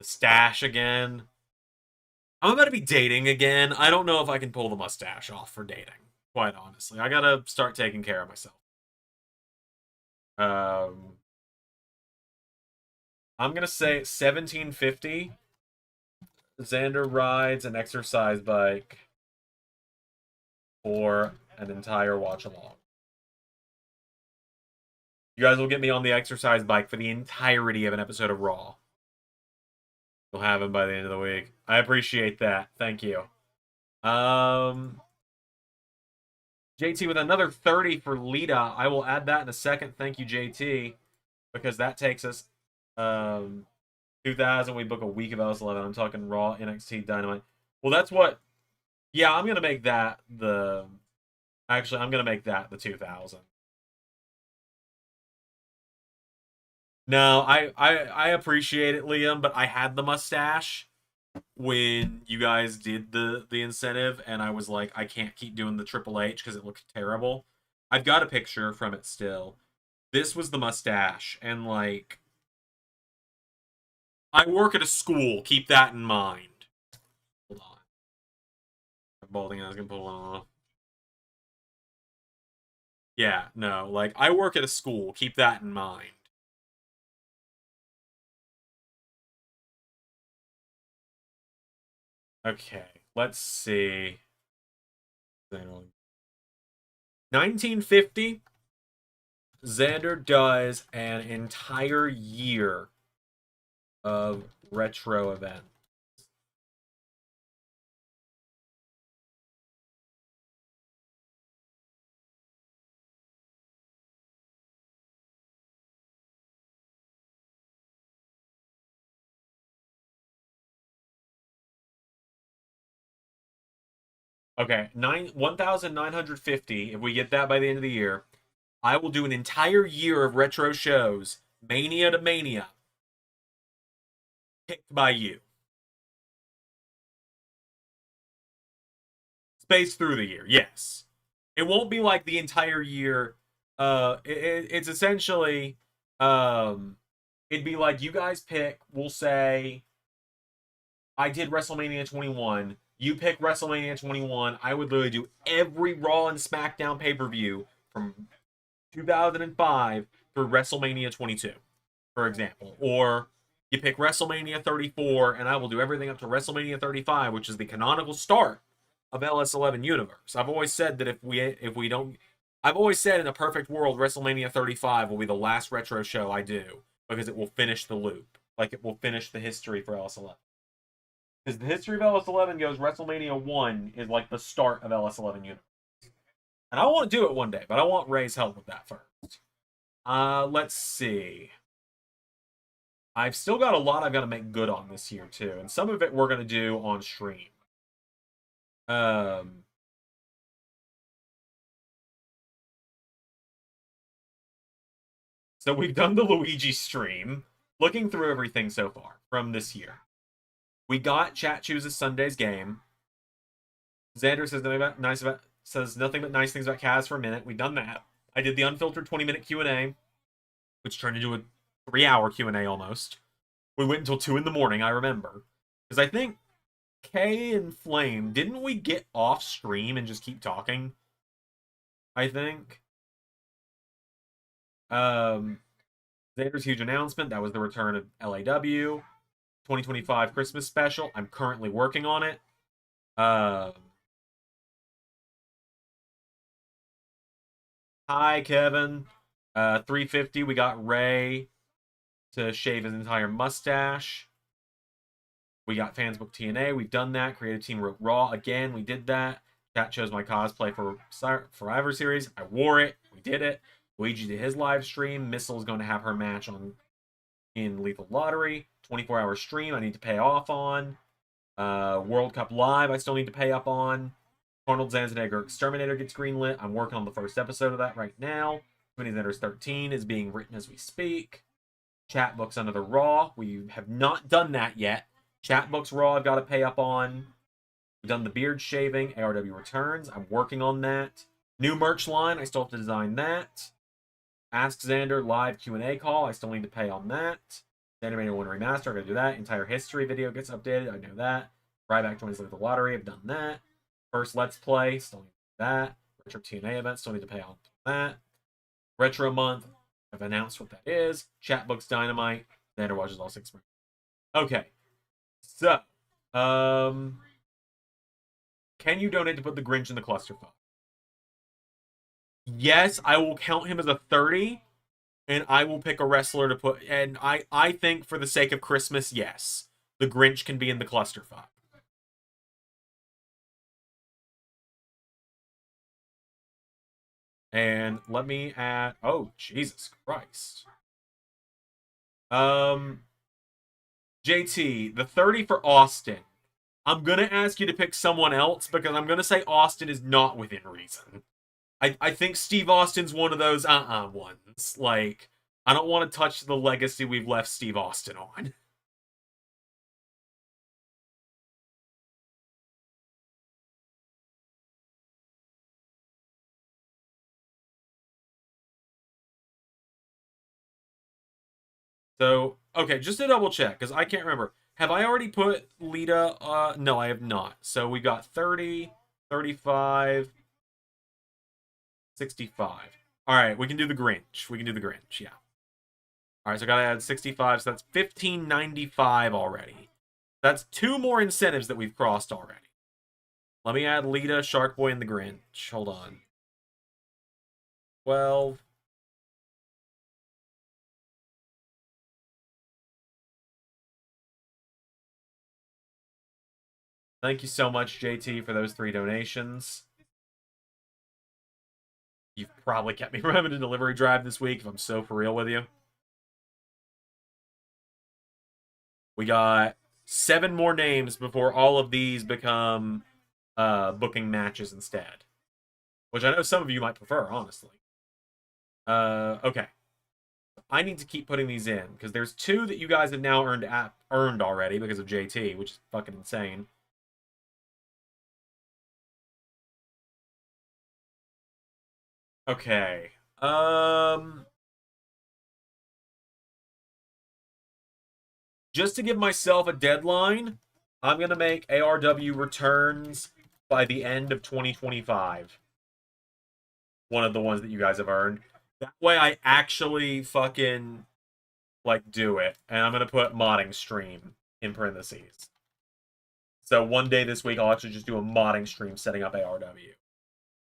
A: stash again. I'm about to be dating again. I don't know if I can pull the mustache off for dating. Quite honestly, I gotta start taking care of myself. Um, I'm gonna say 1750. Xander rides an exercise bike for an entire watch along. You guys will get me on the exercise bike for the entirety of an episode of Raw. We'll have him by the end of the week. I appreciate that. Thank you. JT with another 30 for Lita. I will add that in a second. Thank you, JT. Because that takes us 2000. We book a week of LS11. I'm talking Raw, NXT, Dynamite. Well, that's what. Yeah, I'm gonna make that the. Actually, I'm gonna make that the 2000. No, I appreciate it, Liam, but I had the mustache when you guys did the incentive, and I was like, I can't keep doing the Triple H because it looked terrible. I've got a picture from it still. This was the mustache, and like, I work at a school. Keep that in mind. Hold on. I'm balding. I was gonna pull it off. Yeah, no, like I work at a school. Keep that in mind. Okay, let's see. 1950. Zander does an entire year of retro event. Okay, 1,950. If we get that by the end of the year, I will do an entire year of retro shows, Mania to Mania, picked by you. Spaced through the year, yes. It won't be like the entire year. It's essentially, um, it'd be like you guys pick. We'll say I did WrestleMania 21. You pick WrestleMania 21. I would literally do every Raw and SmackDown pay per view from 2005 through WrestleMania 22, for example. Or you pick WrestleMania 34, and I will do everything up to WrestleMania 35, which is the canonical start of LS11 universe. I've always said that if we don't, I've always said in a perfect world, WrestleMania 35 will be the last retro show I do because it will finish the loop, like it will finish the history for LS11. Because the history of LS11 goes WrestleMania 1 is like the start of LS11 universe. And I want to do it one day, but I want Ray's help with that first. Let's see. I've still got a lot I've got to make good on this year, too. And some of it we're going to do on stream. So we've done the Luigi stream. Looking through everything so far from this year. We got Chat chooses Sunday's game. Zander says nothing but nice things about Kaz for a minute. We've done that. I did the unfiltered 20-minute Q&A, which turned into a 3-hour Q&A almost. We went until 2 in the morning, I remember. Because I think Kay and Flame, didn't we get off stream and just keep talking? I think. Xander's huge announcement. That was the return of LAW. 2025 Christmas special. I'm currently working on it. Hi, Kevin. 350, we got Ray to shave his entire mustache. We got fans book TNA. We've done that. Creative team wrote Raw. Again, we did that. Chat chose my cosplay for Survivor Series. I wore it. We did it. Luigi did his live stream. Missile's going to have her match in Lethal Lottery. 24-hour stream I need to pay off on. World Cup Live I still need to pay up on. Carnold Zandzenegger Exterminator gets greenlit. I'm working on the first episode of that right now. Zanders 13 is being written as we speak. Chat books Another Raw. We have not done that yet. Chat books Raw I've got to pay up on. We've done the beard shaving. ARW returns. I'm working on that. New merch line. I still have to design that. Ask Zander live Q&A call. I still need to pay on that. Exterminator 1 remaster. I gotta do that. Entire history video gets updated. I know that. Ryback joins the lottery. I've done that. First Let's Play. Still need to do that. Retro TNA event. Still need to pay on that. Retro month. I've announced what that is. Chat books Dynamite. Zander watches all 6 months. Okay. So, can you donate to put the Grinch in the clusterfuck? Yes, I will count him as a 30, and I will pick a wrestler to put. And I think for the sake of Christmas, yes, the Grinch can be in the clusterfuck. And let me add. Oh, Jesus Christ. JT, the 30 for Austin. I'm gonna ask you to pick someone else because I'm gonna say Austin is not within reason. I think Steve Austin's one of those ones. Like, I don't want to touch the legacy we've left Steve Austin on. So, okay, just to double check, because I can't remember. Have I already put Lita? No, I have not. So we got 30, 35, 65. All right, we can do the Grinch. We can do the Grinch, yeah. All right, so I gotta add 65, so that's 1595 already. That's 2 more incentives that we've crossed already. Let me add Lita, Shark Boy, and the Grinch. Hold on. 12. Thank you so much, JT, for those 3 donations. You've probably kept me from having a delivery drive this week, if I'm so for real with you. We got 7 more names before all of these become booking matches instead, which I know some of you might prefer, honestly. Okay. I need to keep putting these in because there's 2 that you guys have now earned already because of JT, which is fucking insane. Okay. Just to give myself a deadline, I'm gonna make ARW returns by the end of 2025. One of the ones that you guys have earned. That way I actually fucking like do it. And I'm gonna put modding stream in parentheses. So one day this week I'll actually just do a modding stream setting up ARW.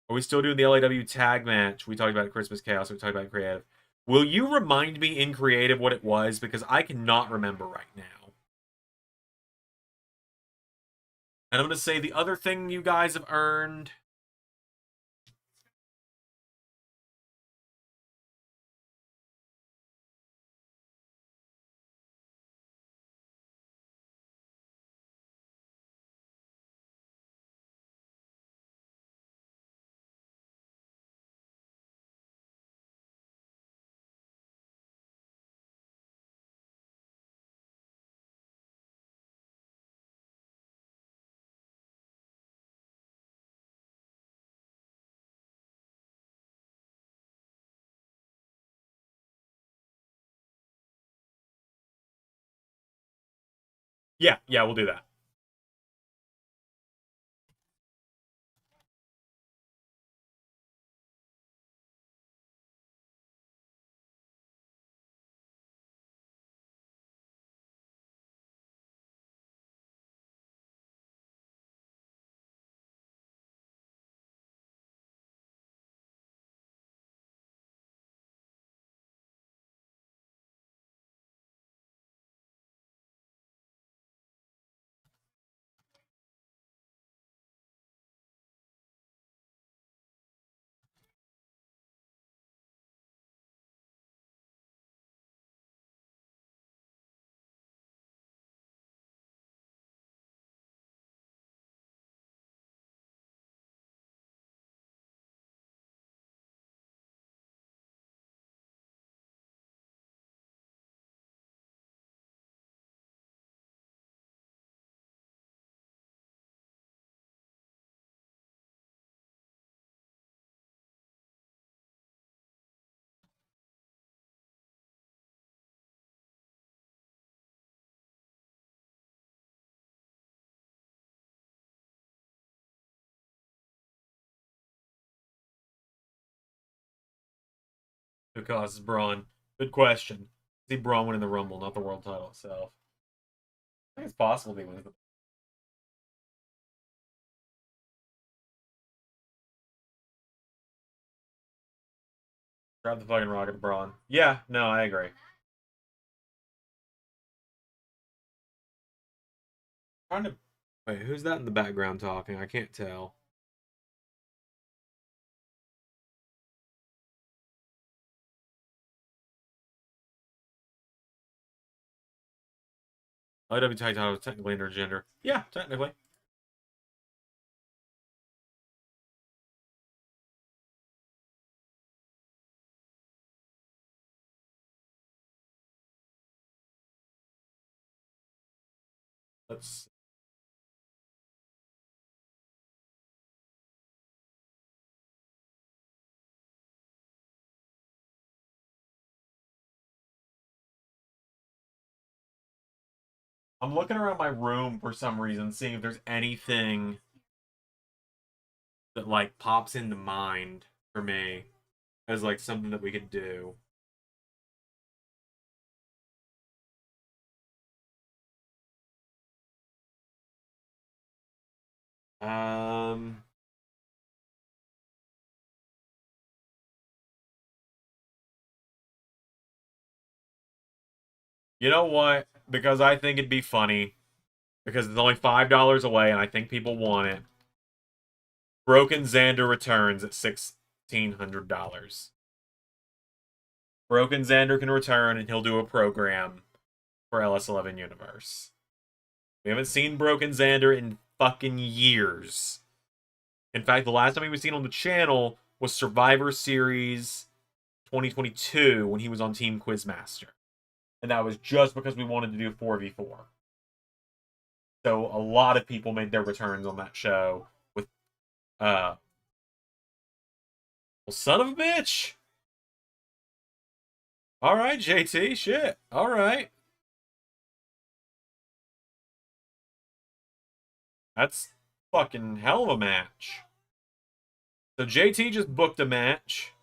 A: Are we still doing the LAW tag match? We talked about Christmas Chaos. We talked about creative. Will you remind me in creative what it was? Because I cannot remember right now. And I'm going to say the other thing you guys have earned. Yeah, we'll do that. Who causes Braun? Good question. See Braun winning the Rumble, not the world title itself. I think it's possible he wins the. Grab the fucking rocket, Braun. Yeah, no, I agree. Trying to. Wait, who's that in the background talking? I can't tell. IW tag title is technically intergender. Yeah, technically. Let's. I'm looking around my room for some reason, seeing if there's anything that like pops into mind for me as like something that we could do. Um, you know what? Because I think it'd be funny. Because it's only $5 away, and I think people want it. Broken Zander returns at $1,600. Broken Zander can return, and he'll do a program for LS11 Universe. We haven't seen Broken Zander in fucking years. In fact, the last time he was seen on the channel was Survivor Series 2022 when he was on Team Quizmaster. And that was just because we wanted to do 4v4. So a lot of people made their returns on that show with, well, son of a bitch! Alright, JT, shit. Alright. That's fucking hell of a match. So JT just booked a match.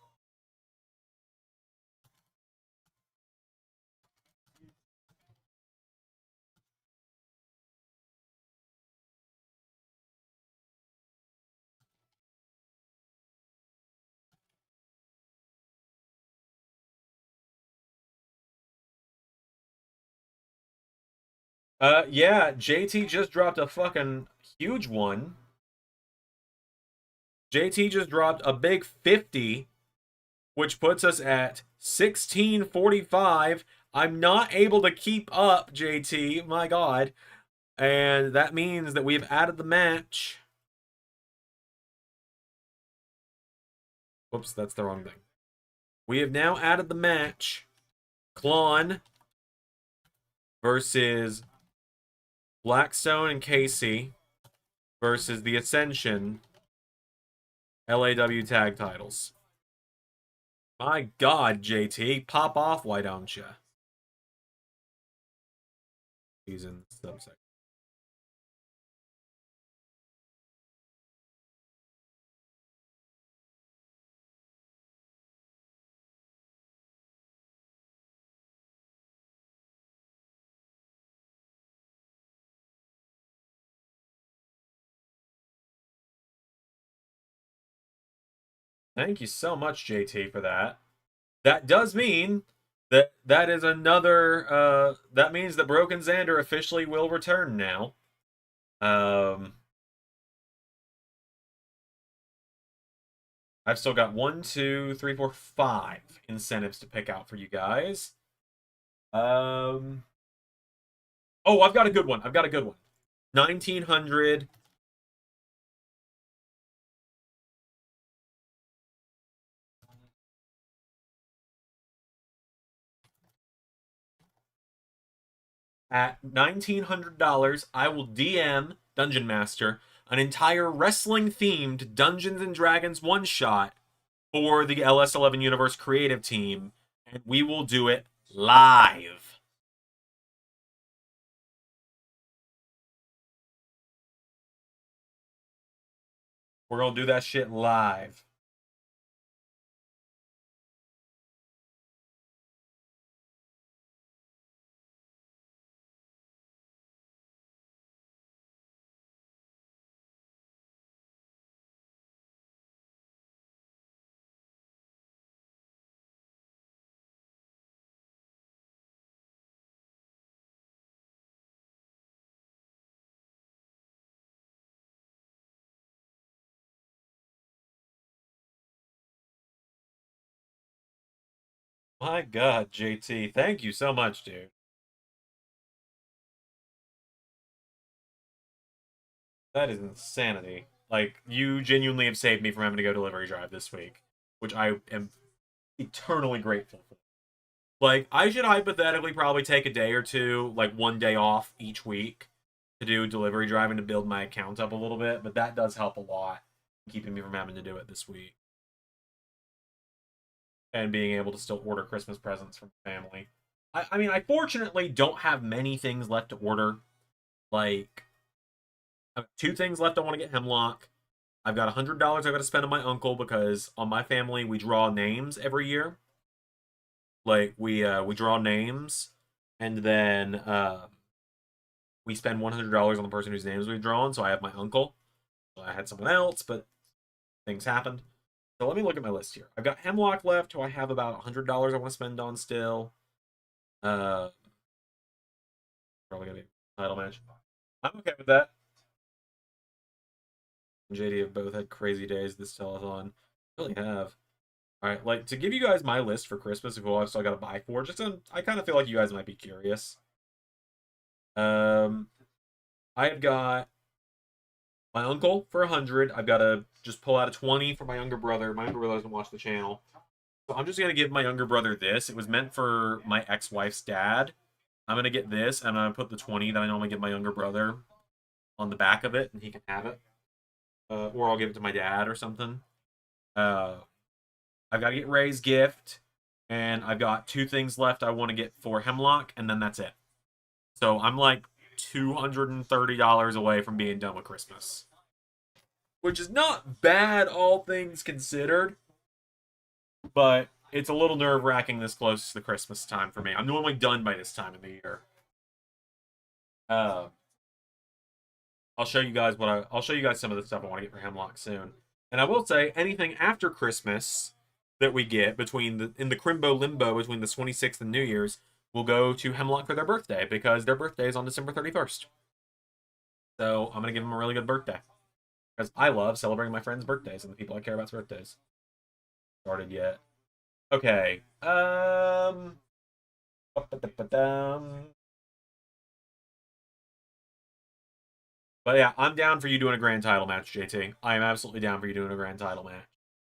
A: Yeah, JT just dropped a fucking huge one. JT just dropped a big 50, which puts us at 1645. I'm not able to keep up, JT. My God. And that means that we've added the match. Whoops, that's the wrong thing. We have now added the match. Klon versus Blackstone and Casey versus the Ascension LAW tag titles. My God, JT, pop off, why don't you? He's in subsection. Thank you so much, JT, for that. That does mean that is another that means that Broken Zander officially will return now. I've still got 1, 2, 3, 4, 5 incentives to pick out for you guys. Oh, I've got a good one. 1900. At $1,900, I will DM Dungeon Master an entire wrestling-themed Dungeons and Dragons one-shot for the LS11 Universe creative team, and we will do it live. We're gonna do that shit live. My God, JT, thank you so much, dude. That is insanity. Like, you genuinely have saved me from having to go delivery drive this week, which I am eternally grateful for. Like, I should hypothetically probably take a day or two, like one day off each week to do delivery driving to build my account up a little bit, but that does help a lot, keeping me from having to do it this week. And being able to still order Christmas presents from family. I mean, I fortunately don't have many things left to order. Like, I have 2 things left I want to get Hemlock. I've got $100 I've got to spend on my uncle because on my family we draw names every year. Like we draw names, and then we spend $100 on the person whose names we've drawn. So I have my uncle. I had someone else, but things happened. So let me look at my list here. I've got Hemlock left, who I have about $100 I want to spend on still. Probably gonna be a title match. I'm okay with that. JD have both had crazy days this telethon. Really have. All right, like to give you guys my list for Christmas of who I've still got to buy for. I kind of feel like you guys might be curious. I have got my uncle for 100. I've got to just pull out a 20 for my younger brother. My younger brother doesn't watch the channel. So I'm just going to give my younger brother this. It was meant for my ex-wife's dad. I'm going to get this, and I'm going to put the 20 that I normally give my younger brother on the back of it, and he can have it. Or I'll give it to my dad or something. Uh, I've got to get Ray's gift, and I've got 2 things left I want to get for Hemlock, and then that's it. So I'm like $230 away from being done with Christmas. Which is not bad, all things considered. But it's a little nerve-wracking this close to the Christmas time for me. I'm normally done by this time of the year. Uh, I'll show you guys I'll show you guys some of the stuff I want to get for Hemlock soon. And I will say, anything after Christmas that we get in the Crimbo Limbo between the 26th and New Year's will go to Hemlock for their birthday, because their birthday is on December 31st. So I'm going to give them a really good birthday. Because I love celebrating my friends' birthdays and the people I care about's birthdays. Started yet. Okay. But yeah, I'm down for you doing a grand title match, JT. I am absolutely down for you doing a grand title match.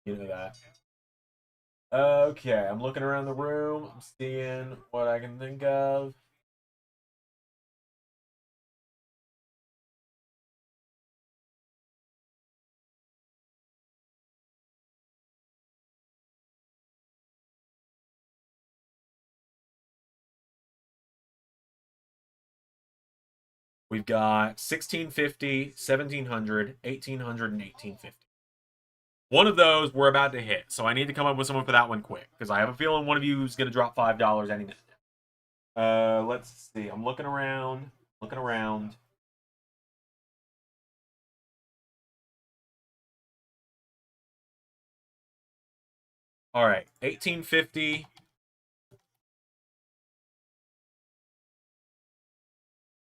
A: You know that. Okay, I'm looking around the room. I'm seeing what I can think of. We've got 1650, 1700, 1800, and 1850. One of those we're about to hit, so I need to come up with someone for that one quick, because I have a feeling one of you is going to drop $5 any minute. Let's see. I'm looking around. Looking around. All right, 1850.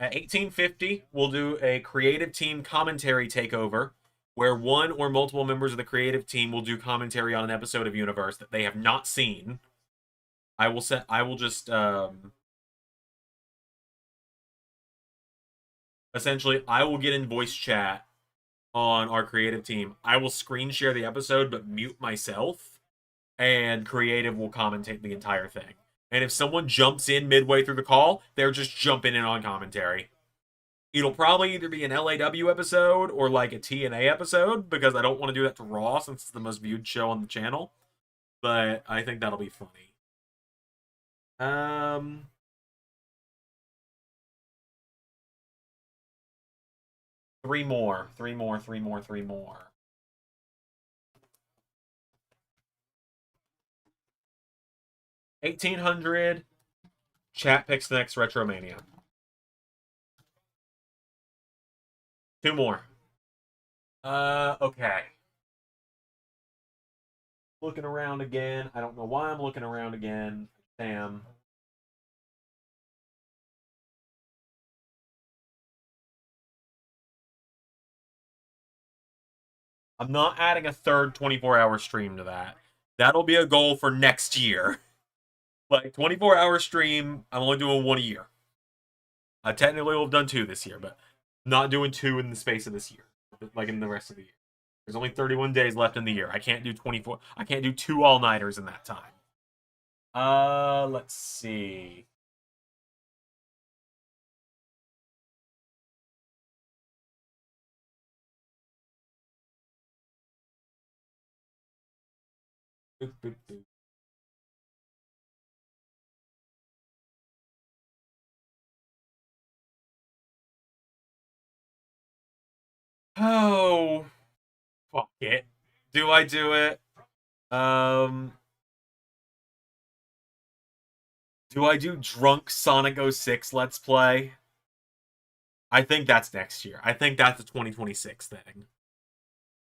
A: At 1850, we'll do a creative team commentary takeover, where one or multiple members of the creative team will do commentary on an episode of Universe that they have not seen. I will just essentially, I will get in voice chat on our creative team. I will screen share the episode but mute myself, and creative will commentate the entire thing. And if someone jumps in midway through the call, they're just jumping in on commentary. It'll probably either be an LAW episode or like a TNA episode, because I don't want to do that to Raw since it's the most viewed show on the channel. But I think that'll be funny. Three more. 1800. Chat picks the next Retromania. 2 more. Okay. Looking around again. I don't know why I'm looking around again. Damn. I'm not adding a third 24-hour stream to that. That'll be a goal for next year. Like, 24-hour stream, I'm only doing 1 a year. I technically will have done 2 this year, but not doing 2 in the space of this year. Like, in the rest of the year. There's only 31 days left in the year. I can't do 24. I can't do 2 all-nighters in that time. Let's see. Boop, boop, boop. Oh, fuck it. Do I do it? Um, do I do Drunk Sonic 06 Let's Play? I think that's next year. I think that's a 2026 thing.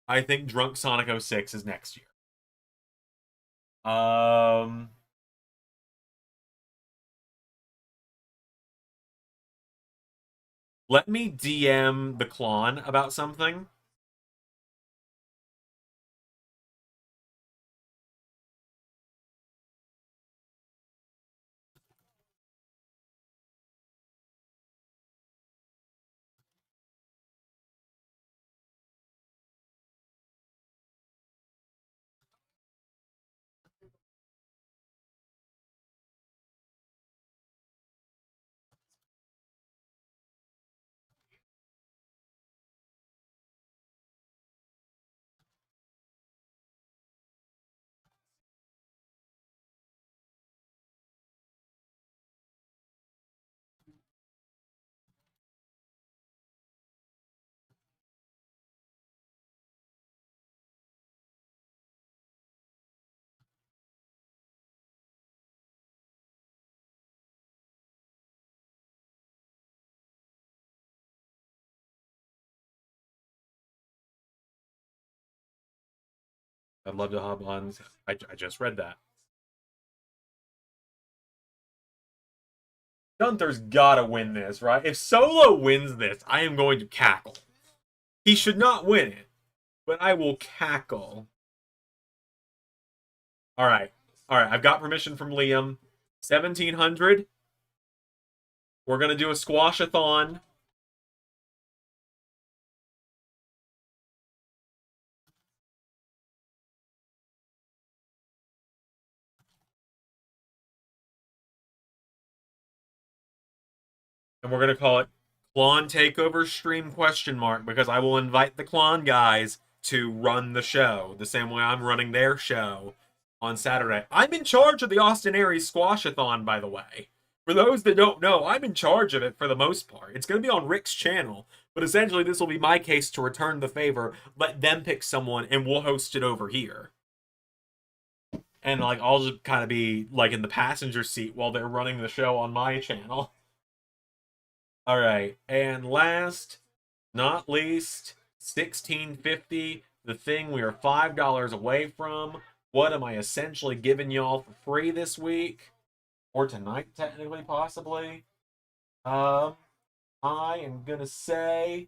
A: I think Drunk Sonic 06 is next year. Let me DM the Klon about something. I'd love to hop on. I just read that. Gunther's gotta win this, right? If Solo wins this, I am going to cackle. He should not win it, but I will cackle. All right. All right. I've got permission from Liam. 1700. We're going to do a squash-a-thon. And we're going to call it Klon Takeover Stream ? Because I will invite the Klon guys to run the show the same way I'm running their show on Saturday. I'm in charge of the Austin Aries Squash-a-thon, by the way. For those that don't know, I'm in charge of it for the most part. It's going to be on Rick's channel, but essentially this will be my case to return the favor, let them pick someone, and we'll host it over here. And like I'll just kind of be like in the passenger seat while they're running the show on my channel. All right, and last, not least, 1650, the thing we are $5 away from. What am I essentially giving y'all for free this week? Or tonight, technically, possibly. I am gonna say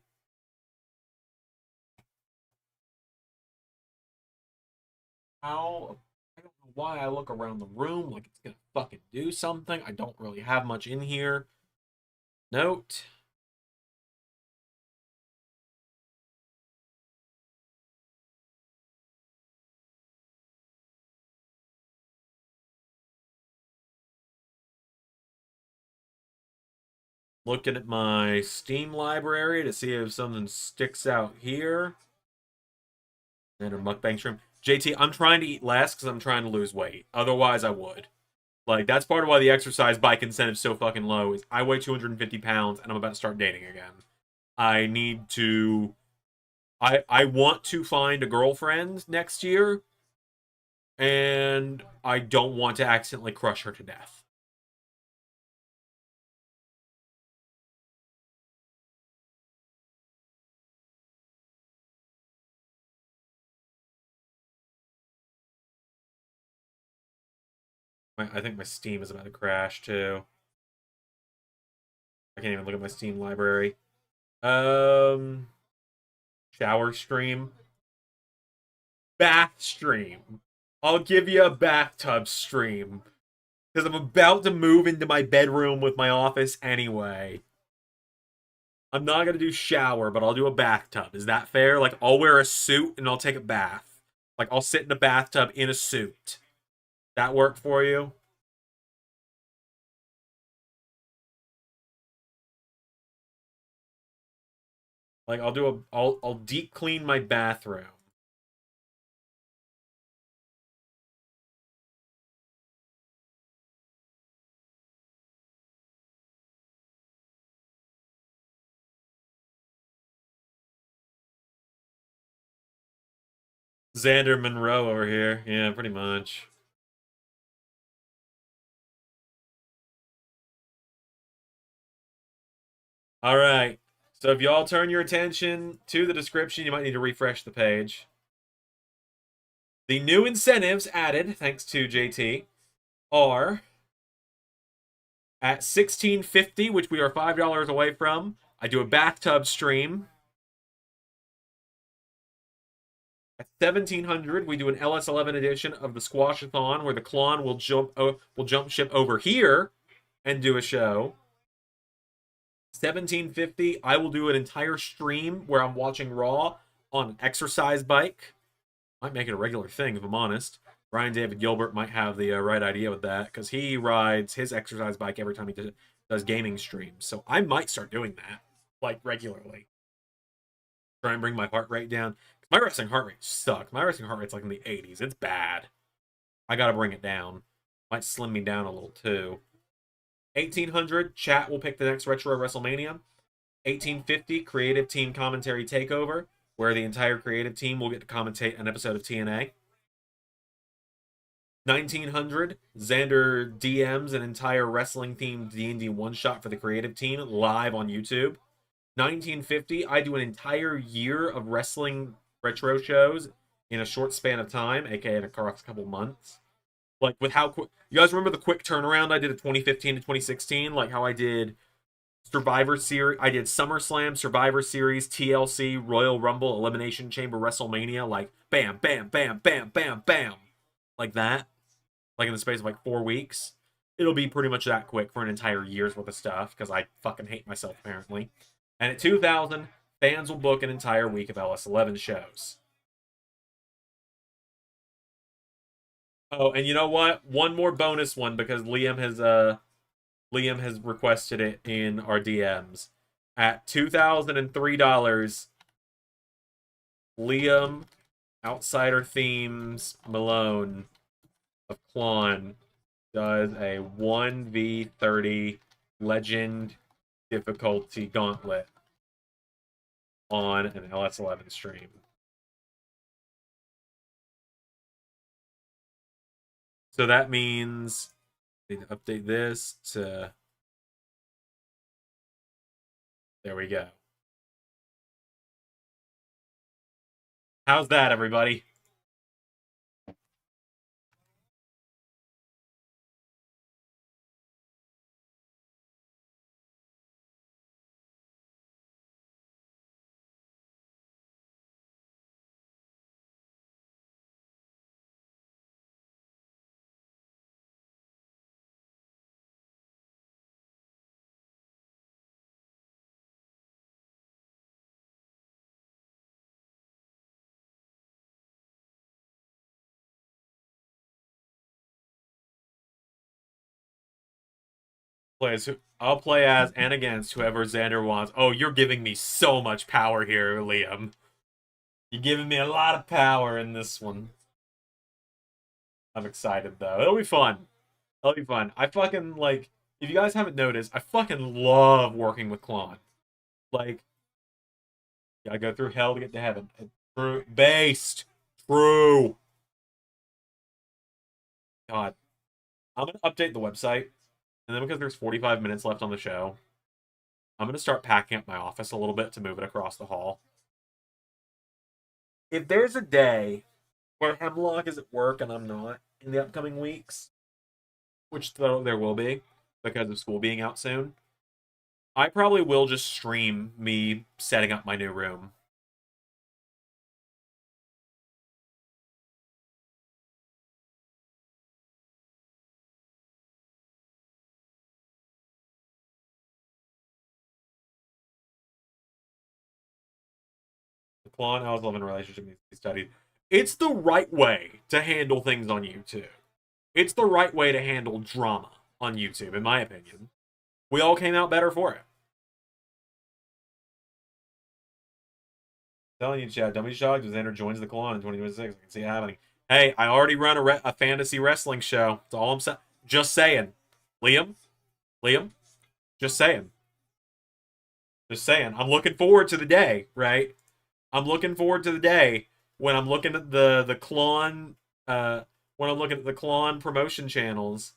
A: how I don't know why I look around the room like it's gonna fucking do something. I don't really have much in here. Note. Looking at my Steam library to see if something sticks out here. And a mukbang stream. JT, I'm trying to eat less because I'm trying to lose weight. Otherwise, I would. Like, that's part of why the exercise bike incentive is so fucking low. Is I weigh 250 pounds and I'm about to start dating again. I need to... I want to find a girlfriend next year. And I don't want to accidentally crush her to death. I think my Steam is about to crash, too. I can't even look at my Steam library. Shower stream. Bath stream. I'll give you a bathtub stream. Because I'm about to move into my bedroom with my office anyway. I'm not going to do shower, but I'll do a bathtub. Is that fair? Like, I'll wear a suit and I'll take a bath. Like, I'll sit in a bathtub in a suit. That work for you? Like, I'll deep clean my bathroom. Zander Monroe over here. Yeah, pretty much. All right. So if y'all turn your attention to the description, you might need to refresh the page. The new incentives added, thanks to JT, are at 1650, which we are $5 away from. I do a bathtub stream. At 1700, we do an LS11 edition of the Squash-a-thon, where the Klon will jump ship over here and do a show. 1750, I will do an entire stream where I'm watching Raw on an exercise bike. Might make it a regular thing, if I'm honest. Brian David Gilbert might have the right idea with that, because he rides his exercise bike every time he does gaming streams. So I might start doing that, like, regularly. Try and bring my heart rate down. My wrestling heart rate sucks. My wrestling heart rate's like in the 80s. It's bad. I gotta bring it down. Might slim me down a little, too. 1800, chat will pick the next Retro WrestleMania. 1850, creative team commentary takeover, where the entire creative team will get to commentate an episode of TNA. 1900, Zander DMs an entire wrestling-themed D&D one-shot for the creative team live on YouTube. 1950, I do an entire year of wrestling retro shows in a short span of time, aka in a couple months. Like with how quick you guys remember the quick turnaround I did of 2015 to 2016, like how I did Survivor Series, I did SummerSlam, Survivor Series, TLC, Royal Rumble, Elimination Chamber, WrestleMania, like bam, bam, bam, bam, bam, bam, like that, like in the space of like 4 weeks. It'll be pretty much that quick for an entire year's worth of stuff because I fucking hate myself apparently. And at 2,000, fans will book an entire week of LS11 shows. Oh, and you know what? One more bonus one because Liam has requested it in our DMs. At $2,003, Liam Outsider Themes Malone of Klon does a 1v30 legend difficulty gauntlet on an LS11 stream. So that means I need to update this to, there we go. How's that, everybody? I'll play as and against whoever Zander wants. Oh, you're giving me so much power here, Liam. You're giving me a lot of power in this one. I'm excited though. It'll be fun. It'll be fun. I fucking like. If you guys haven't noticed, I fucking love working with Klon. Like, gotta go through hell to get to heaven. True. Based. True. God. I'm gonna update the website. And then because there's 45 minutes left on the show, I'm gonna start packing up my office a little bit to move it across the hall. If there's a day where Hemlock is at work and I'm not in the upcoming weeks, which there will be because of school being out soon, I probably will just stream me setting up my new room. The Klon House Love and Relationship needs to be studied. It's the right way to handle things on YouTube. It's the right way to handle drama on YouTube, in my opinion. We all came out better for it. Telling you, Chad, don't be shocked if Zander joins the Klon in 2026. I can see it happening. Hey, I already run a fantasy wrestling show. That's all I'm saying. Just saying. Liam? Just saying. Just saying. I'm looking forward to the day, right? I'm looking forward to the day when I'm looking at the Klon when I'm looking at the Klon promotion channels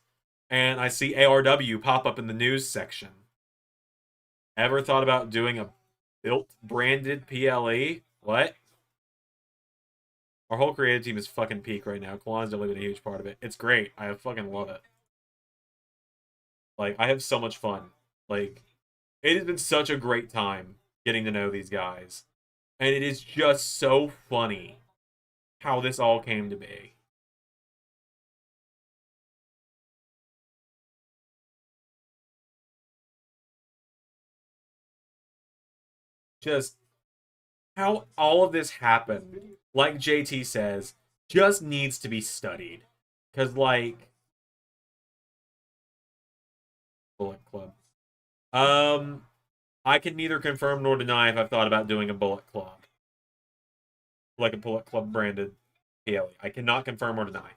A: and I see ARW pop up in the news section. Ever thought about doing a built branded PLE? What? Our whole creative team is fucking peak right now. Klon's definitely been a huge part of it. It's great. I fucking love it. Like, I have so much fun. Like, it has been such a great time getting to know these guys. And it is just so funny how this all came to be. Just how all of this happened, like JT says, just needs to be studied. Because, like, Bullet Club. I can neither confirm nor deny if I've thought about doing a Bullet Club. Like a Bullet Club branded PLE. I cannot confirm or deny.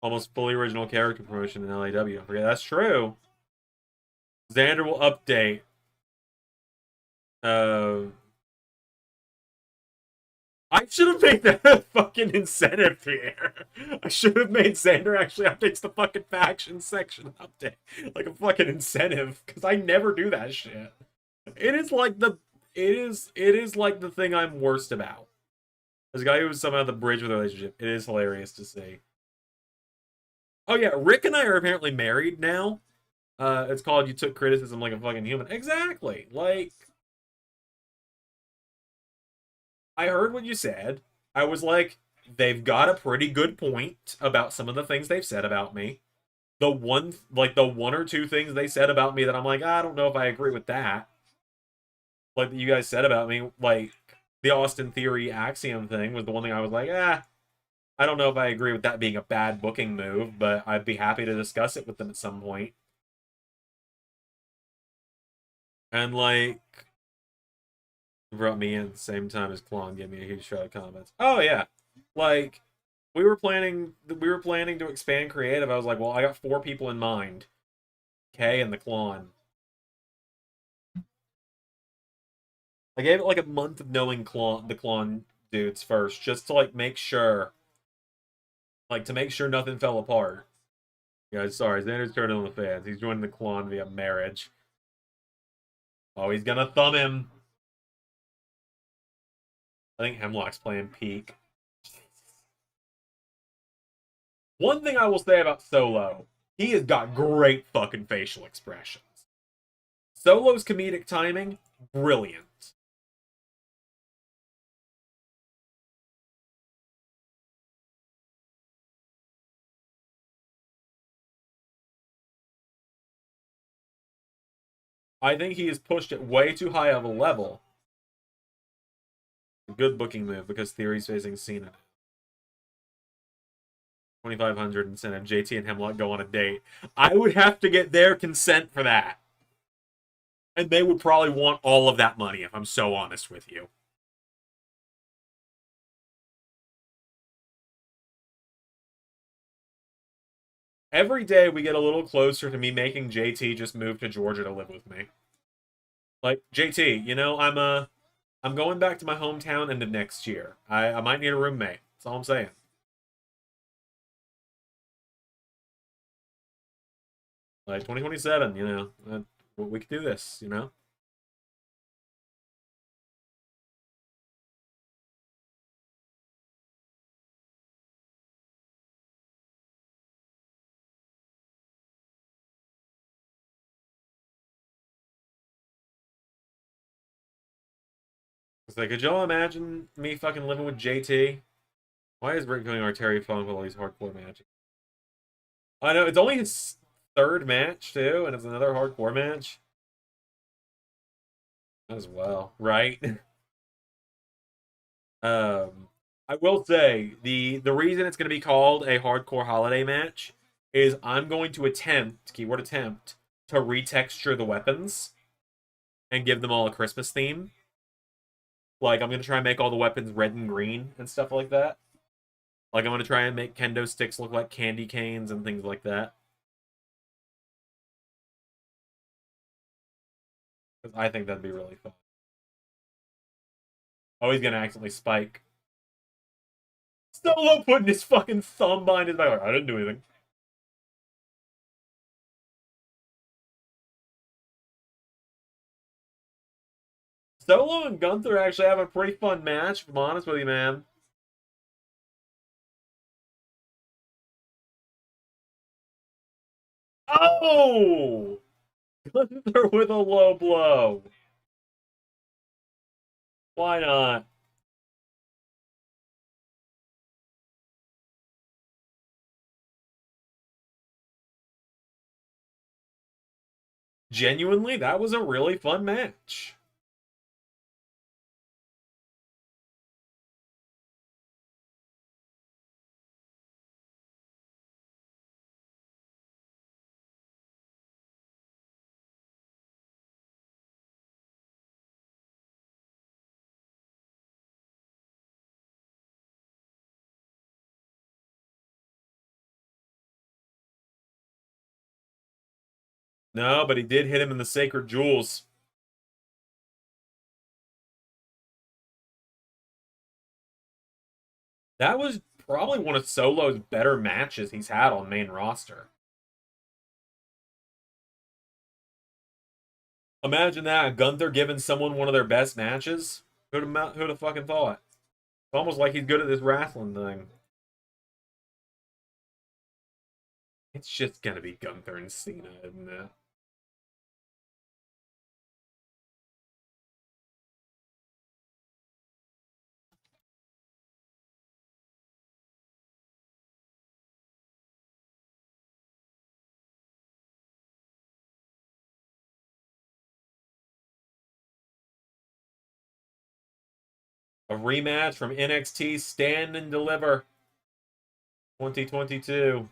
A: Almost fully original character promotion in LAW. Don't forget, that's true. Zander will update. I should have made that a fucking incentive here. I should have made Zander actually updates the fucking faction section update. Like a fucking incentive. Because I never do that shit. It is like the... it is like the thing I'm worst about. This guy who was somehow the bridge with the relationship. It is hilarious to see. Oh yeah, Rick and I are apparently married now. It's called "You Took Criticism Like a Fucking Human." Exactly. Like, I heard what you said. I was like, they've got a pretty good point about some of the things they've said about me. The one or two things they said about me that I'm like, I don't know if I agree with that. Like you guys said about me, like the Austin Theory Axiom thing was the one thing I was like, I don't know if I agree with that being a bad booking move, but I'd be happy to discuss it with them at some point. And like brought me in at the same time as Klon gave me a huge shout of comments. Oh yeah. Like we were planning to expand creative. I was like, well, I got 4 people in mind. Kay and the Klon. I gave it like a month of knowing the Klon dudes first, just to like make sure. Like to make sure nothing fell apart. Guys, sorry, Xander's turning on the fans. He's joining the Klon via marriage. Oh, he's gonna thumb him. I think Hemlock's playing peak. One thing I will say about Solo, he has got great fucking facial expressions. Solo's comedic timing, brilliant. I think he has pushed it way too high of a level. Good booking move because Theory's facing Cena. 2,500 incentive. JT and Hemlock go on a date. I would have to get their consent for that. And they would probably want all of that money, if I'm so honest with you. Every day we get a little closer to me making JT just move to Georgia to live with me. Like, JT, I'm going back to my hometown end of next year. I might need a roommate. That's all I'm saying. Like 2027, we could do this. It's like, could y'all imagine me fucking living with JT? Why is Rick doing Artery Funk with all these hardcore matches? I know, it's only his third match, too, and it's another hardcore match. As well, right? I will say, the reason it's going to be called a hardcore holiday match is I'm going to attempt, keyword attempt, to retexture the weapons and give them all a Christmas theme. Like, I'm going to try and make all the weapons red and green and stuff like that. Like, I'm going to try and make kendo sticks look like candy canes and things like that. Because I think that'd be really fun. Oh, he's going to accidentally spike. Solo putting his fucking thumb behind his back. I didn't do anything. Solo and Gunther actually have a pretty fun match, if I'm honest with you, man. Oh! Gunther with a low blow. Why not? Genuinely, that was a really fun match. No, but he did hit him in the Sacred Jewels. That was probably one of Solo's better matches he's had on main roster. Imagine that, Gunther giving someone one of their best matches. Who'd have fucking thought? It's almost like he's good at this wrestling thing. It's just gonna be Gunther and Cena, isn't it? A rematch from NXT Stand and Deliver 2022.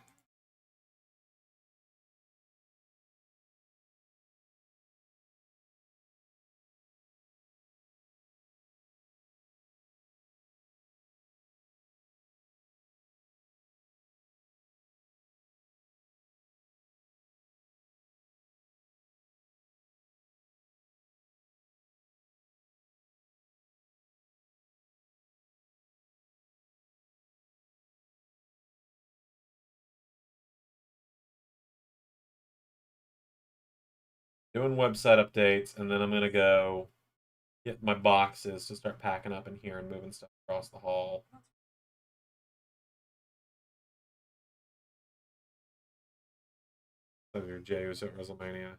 A: Doing website updates, and then I'm gonna go get my boxes to start packing up in here and moving stuff across the hall. Jeyuso at WrestleMania.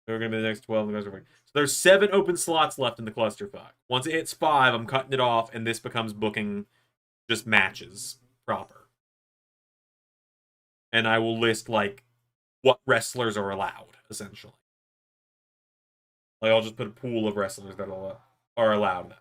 A: They're gonna be the next 12. So there's 7 open slots left in the clusterfuck. Once it hits 5, I'm cutting it off, and this becomes booking just matches proper. And I will list like what wrestlers are allowed, essentially. Like I'll just put a pool of wrestlers that are allowed.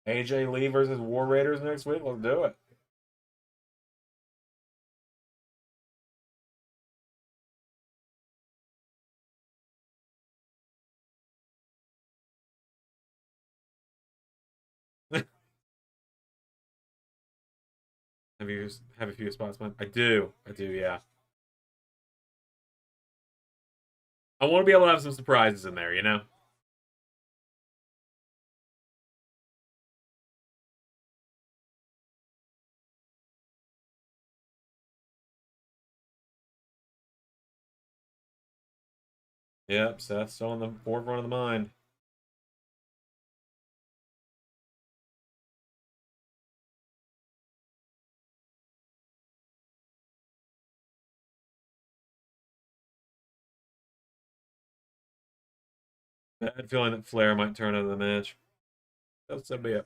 A: AJ Lee versus War Raiders next week. Let's do it. Have a few spots, man? I do. Yeah. I want to be able to have some surprises in there, you know? Yep, Seth's still on the forefront of the mind. Bad feeling that Flair might turn out of the match. That'll be it.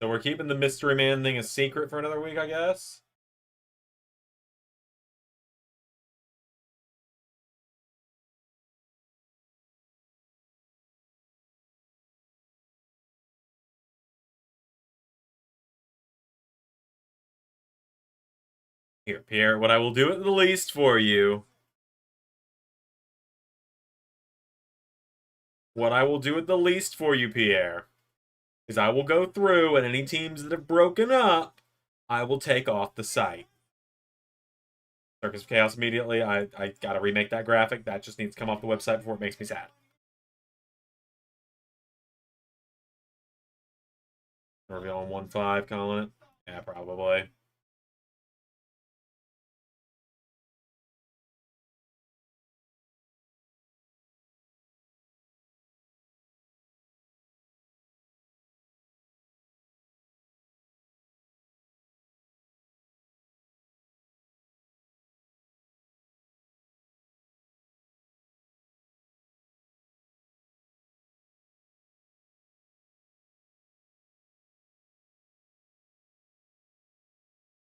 A: So we're keeping the Mystery Man thing a secret for another week, I guess? Here, Pierre, what I will do at the least for you. What I will do at the least for you, Pierre, is I will go through and any teams that have broken up, I will take off the site. Circus of Chaos immediately. I gotta remake that graphic. That just needs to come off the website before it makes me sad. Reveal on 1.5, calling it. Yeah, probably.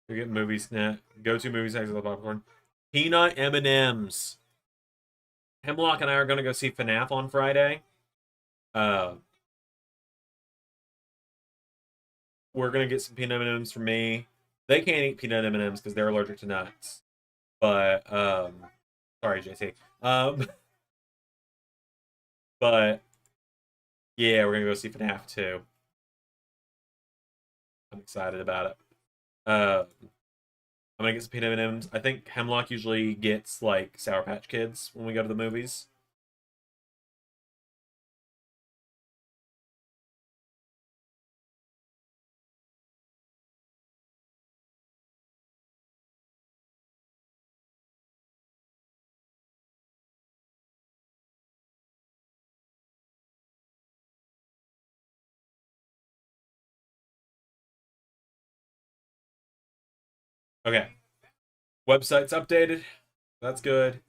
A: We get movie snack. Go-to movie snacks with the popcorn. Peanut M&Ms. Hemlock and I are gonna go see FNAF on Friday. Uh, we're gonna get some peanut M&Ms for me. They can't eat peanut M&Ms because they're allergic to nuts. But sorry, JC. But yeah, we're gonna go see FNAF too. I'm excited about it. I'm gonna get some peanut M&Ms. I think Hemlock usually gets like Sour Patch Kids when we go to the movies. Okay, website's updated. That's good.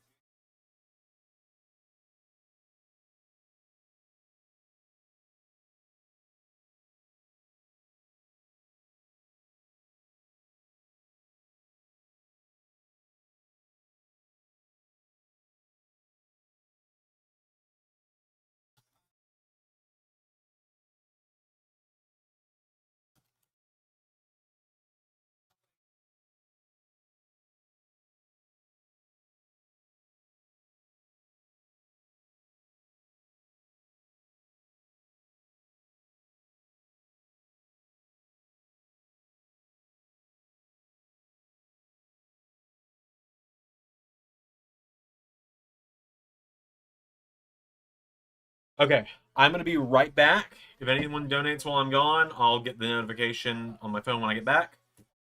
A: Okay, I'm gonna be right back. If anyone donates while I'm gone, I'll get the notification on my phone when I get back.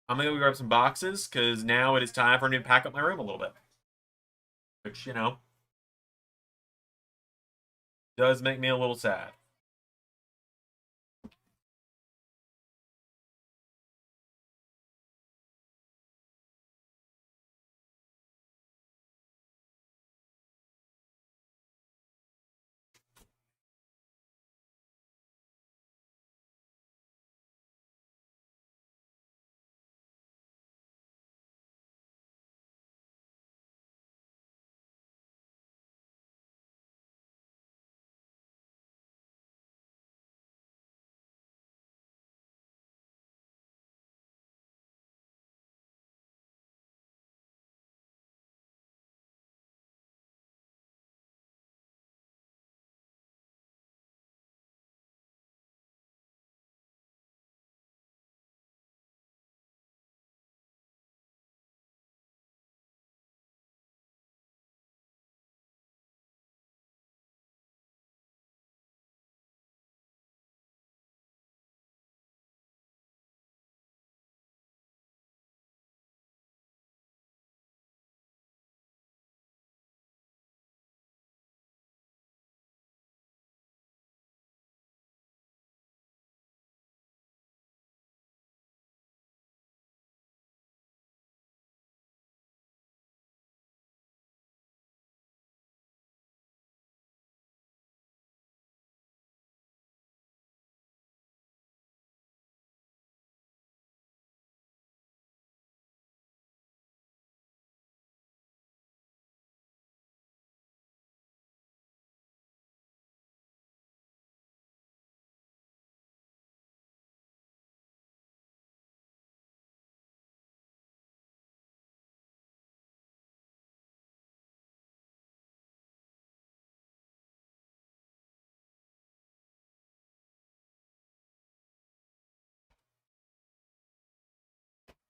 A: I'm gonna go grab some boxes because now it is time for me to pack up my room a little bit, which does make me a little sad.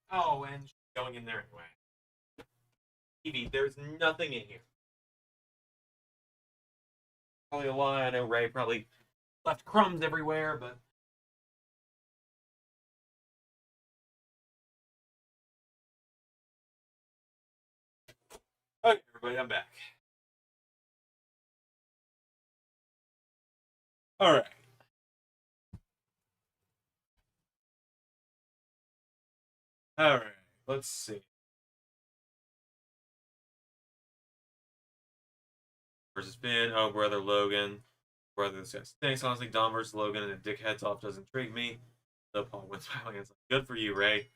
A: Oh, and going in there anyway. Evie, there's nothing in here. Probably a lie. I know Ray probably left crumbs everywhere, but Okay, everybody, I'm back. All right. All right. Let's see. Versus Finn. Oh, brother Logan. Brother this guy stinks. Honestly, Dom versus Logan and a dick heads off doesn't intrigue me. The Paul wins by against. Good for you, Ray.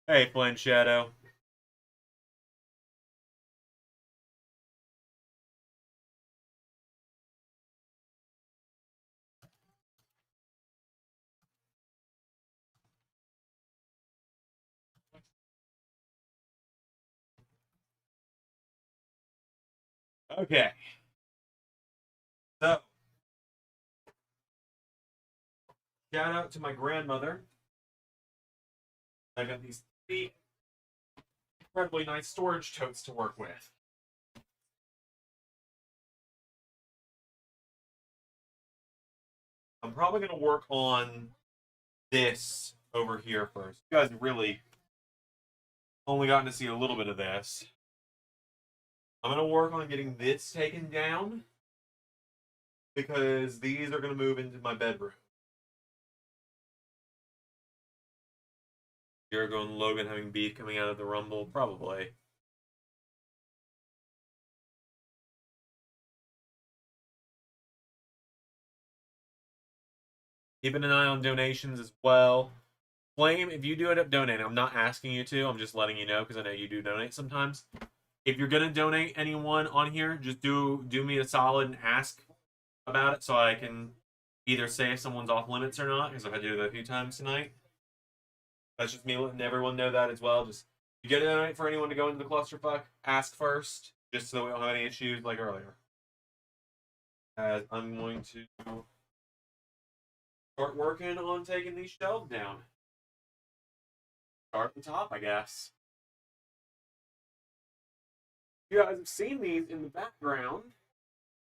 A: Hey, Flynn Shadow. Okay. So, shout out to my grandmother. I got these three incredibly nice storage totes to work with. I'm probably going to work on this over here first. You guys really only gotten to see a little bit of this. I'm going to work on getting this taken down because these are going to move into my bedroom. Jericho and Logan having beef coming out of the Rumble? Probably. Keeping an eye on donations as well. Flame, if you do end up donating, I'm not asking you to, I'm just letting you know because I know you do donate sometimes. If you're gonna donate anyone on here, just do me a solid and ask about it so I can either say if someone's off limits or not, because I've had to do that a few times tonight. That's just me letting everyone know that as well. Just if you get a donate for anyone to go into the clusterfuck, ask first, just so we don't have any issues like earlier. As I'm going to start working on taking these shelves down. Start at the top, I guess. You guys have seen these in the background,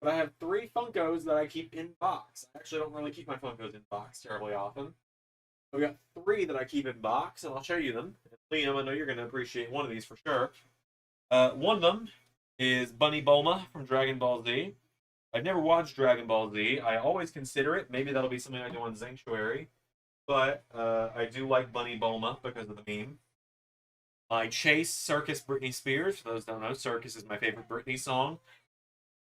A: but I have 3 Funkos that I keep in box. I actually don't really keep my Funkos in box terribly often. I've got 3 that I keep in box, and I'll show you them. Liam, I know you're going to appreciate one of these for sure. One of them is Bunny Bulma from Dragon Ball Z. I've never watched Dragon Ball Z. I always consider it. Maybe that'll be something I do on Sanctuary. But I do like Bunny Bulma because of the meme. My Chase Circus Britney Spears. For those who don't know, Circus is my favorite Britney song.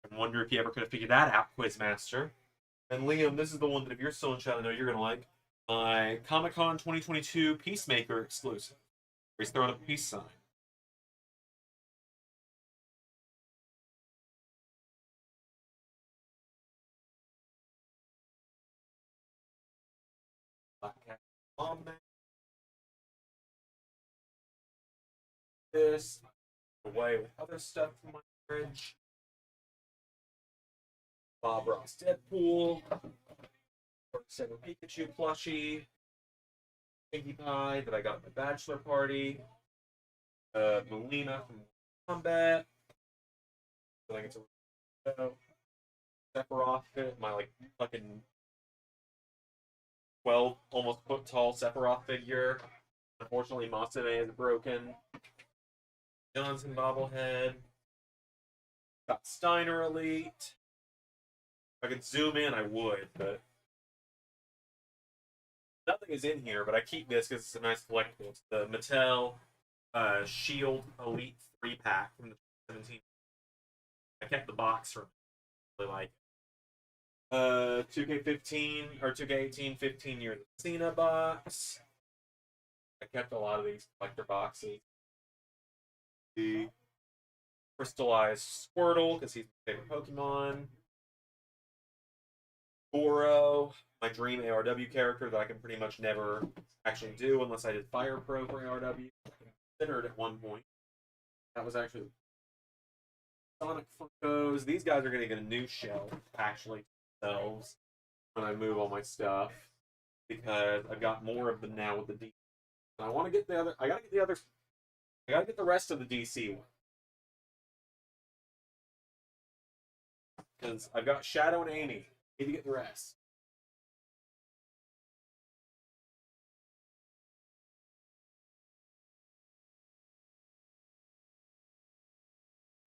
A: I wonder if you ever could have figured that out, Quizmaster. And Liam, this is the one that if you're still in chat, I know you're going to like. My Comic Con 2022 Peacemaker exclusive. Where he's throwing up a peace sign. Black Cat Mom Man. This. Away with other stuff from my fridge. Bob Ross Deadpool. Seven Pikachu plushie. Pinkie Pie that I got at my bachelor party. Melina from Combat. I think it's a Sephiroth fit. My like fucking 12 almost foot tall Sephiroth figure. Unfortunately, Masame is broken. Johnson bobblehead. Got Steiner Elite. If I could zoom in, I would, but nothing is in here. But I keep this because it's a nice collectible. It's the Mattel Shield Elite 3-pack from the 2017. I kept the box from really like 2K15 or 2K18 15 year Cena box. I kept a lot of these collector boxes. The crystallized Squirtle because he's my favorite Pokemon. Goro, my dream ARW character that I can pretty much never actually do unless I did Fire Pro for ARW. I considered at one point. That was actually Sonic Funkos. These guys are going to get a new shelf, actually, themselves when I move all my stuff because I've got more of them now with the D. And I want to get the other. I gotta get the other. I gotta get the rest of the DC one because I've got Shadow and Amy. Need to get the rest.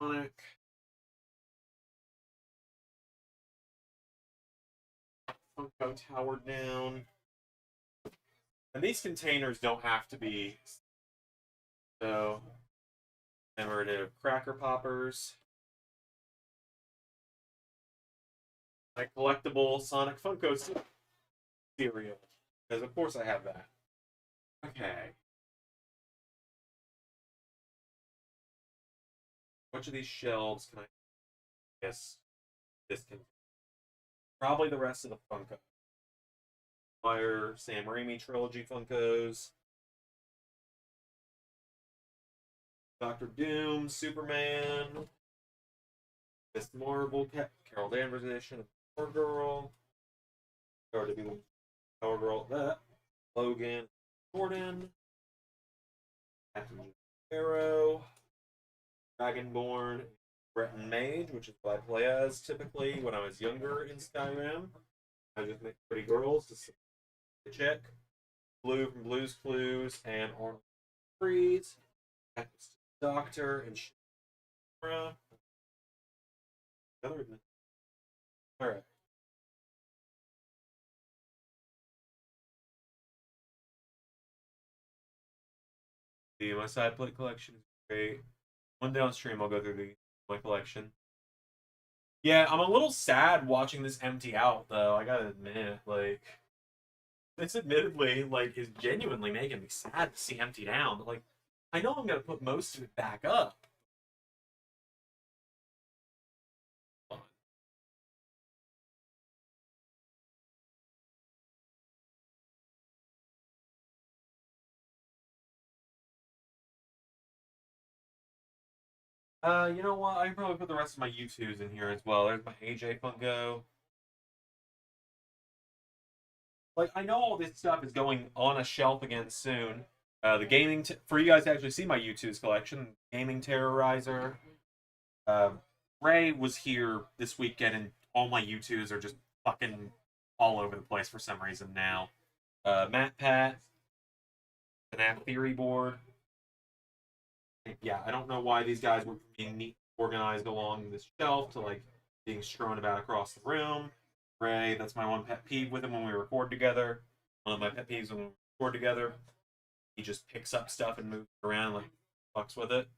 A: Sonic. Funko Tower down. And these containers don't have to be. So, commemorative cracker poppers. My collectible Sonic Funko cereal. Because of course I have that. Okay. Which of these shelves can I guess this can probably the rest of the Funko. Fire Sam Raimi trilogy Funkos. Dr. Doom, Superman. Miss Marvel, Carol Danvers edition of Power Girl. WWE Power Girl, that. Logan, Jordan. Captain Arrow. Dragonborn, Breton Mage, which is what I play as typically when I was younger in Skyrim. I just make pretty girls to check. Blue from Blue's Clues and Arnold Freeze. Doctor and Shira. Alright. My side plate collection is great. One day on stream, I'll go through my collection. Yeah, I'm a little sad watching this empty out, though. I gotta admit, like, this admittedly, like, is genuinely making me sad to see empty down. But, like, I know I'm gonna put most of it back up. You know what? I can probably put the rest of my U2s in here as well. There's my AJ Funko. Like, I know all this stuff is going on a shelf again soon. The gaming, for you guys to actually see my U2s collection, Gaming Terrorizer. Ray was here this weekend, and all my U2s are just fucking all over the place for some reason now. Matt Pat, the Nap Theory board. Yeah, I don't know why these guys were being neat, organized along this shelf to like being strewn about across the room. Ray, that's my one pet peeve with him when we record together. One of my pet peeves when we record together. He just picks up stuff and moves it around, like fucks with it.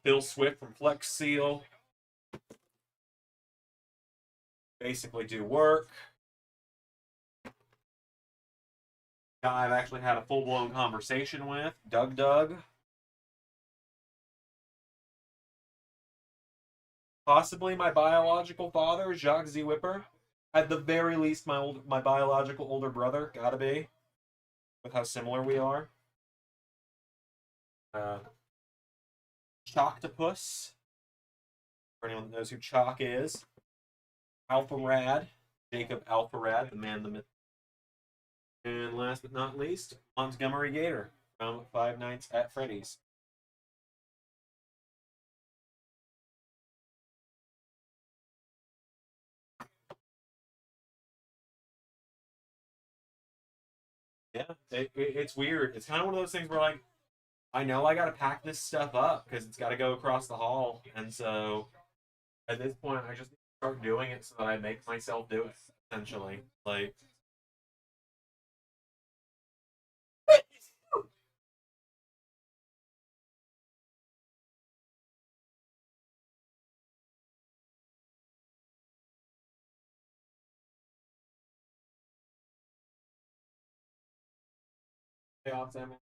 A: Phil Swift from Flex Seal. Basically do work. Guy I've actually had a full-blown conversation with, Doug. Possibly my biological father, Jacques Z. Whipper. At the very least, my biological older brother, gotta be, with how similar we are. Choctopus, for anyone that knows who Chalk is. Alpha Rad, Jacob Alpha Rad, the man, the myth. And last but not least, Montgomery Gator, from Five Nights at Freddy's. Yeah, it's weird. It's kind of one of those things where, like, I know I got to pack this stuff up because it's got to go across the hall. And so at this point, I just start doing it so that I make myself do it, essentially. Like, chaos ammo.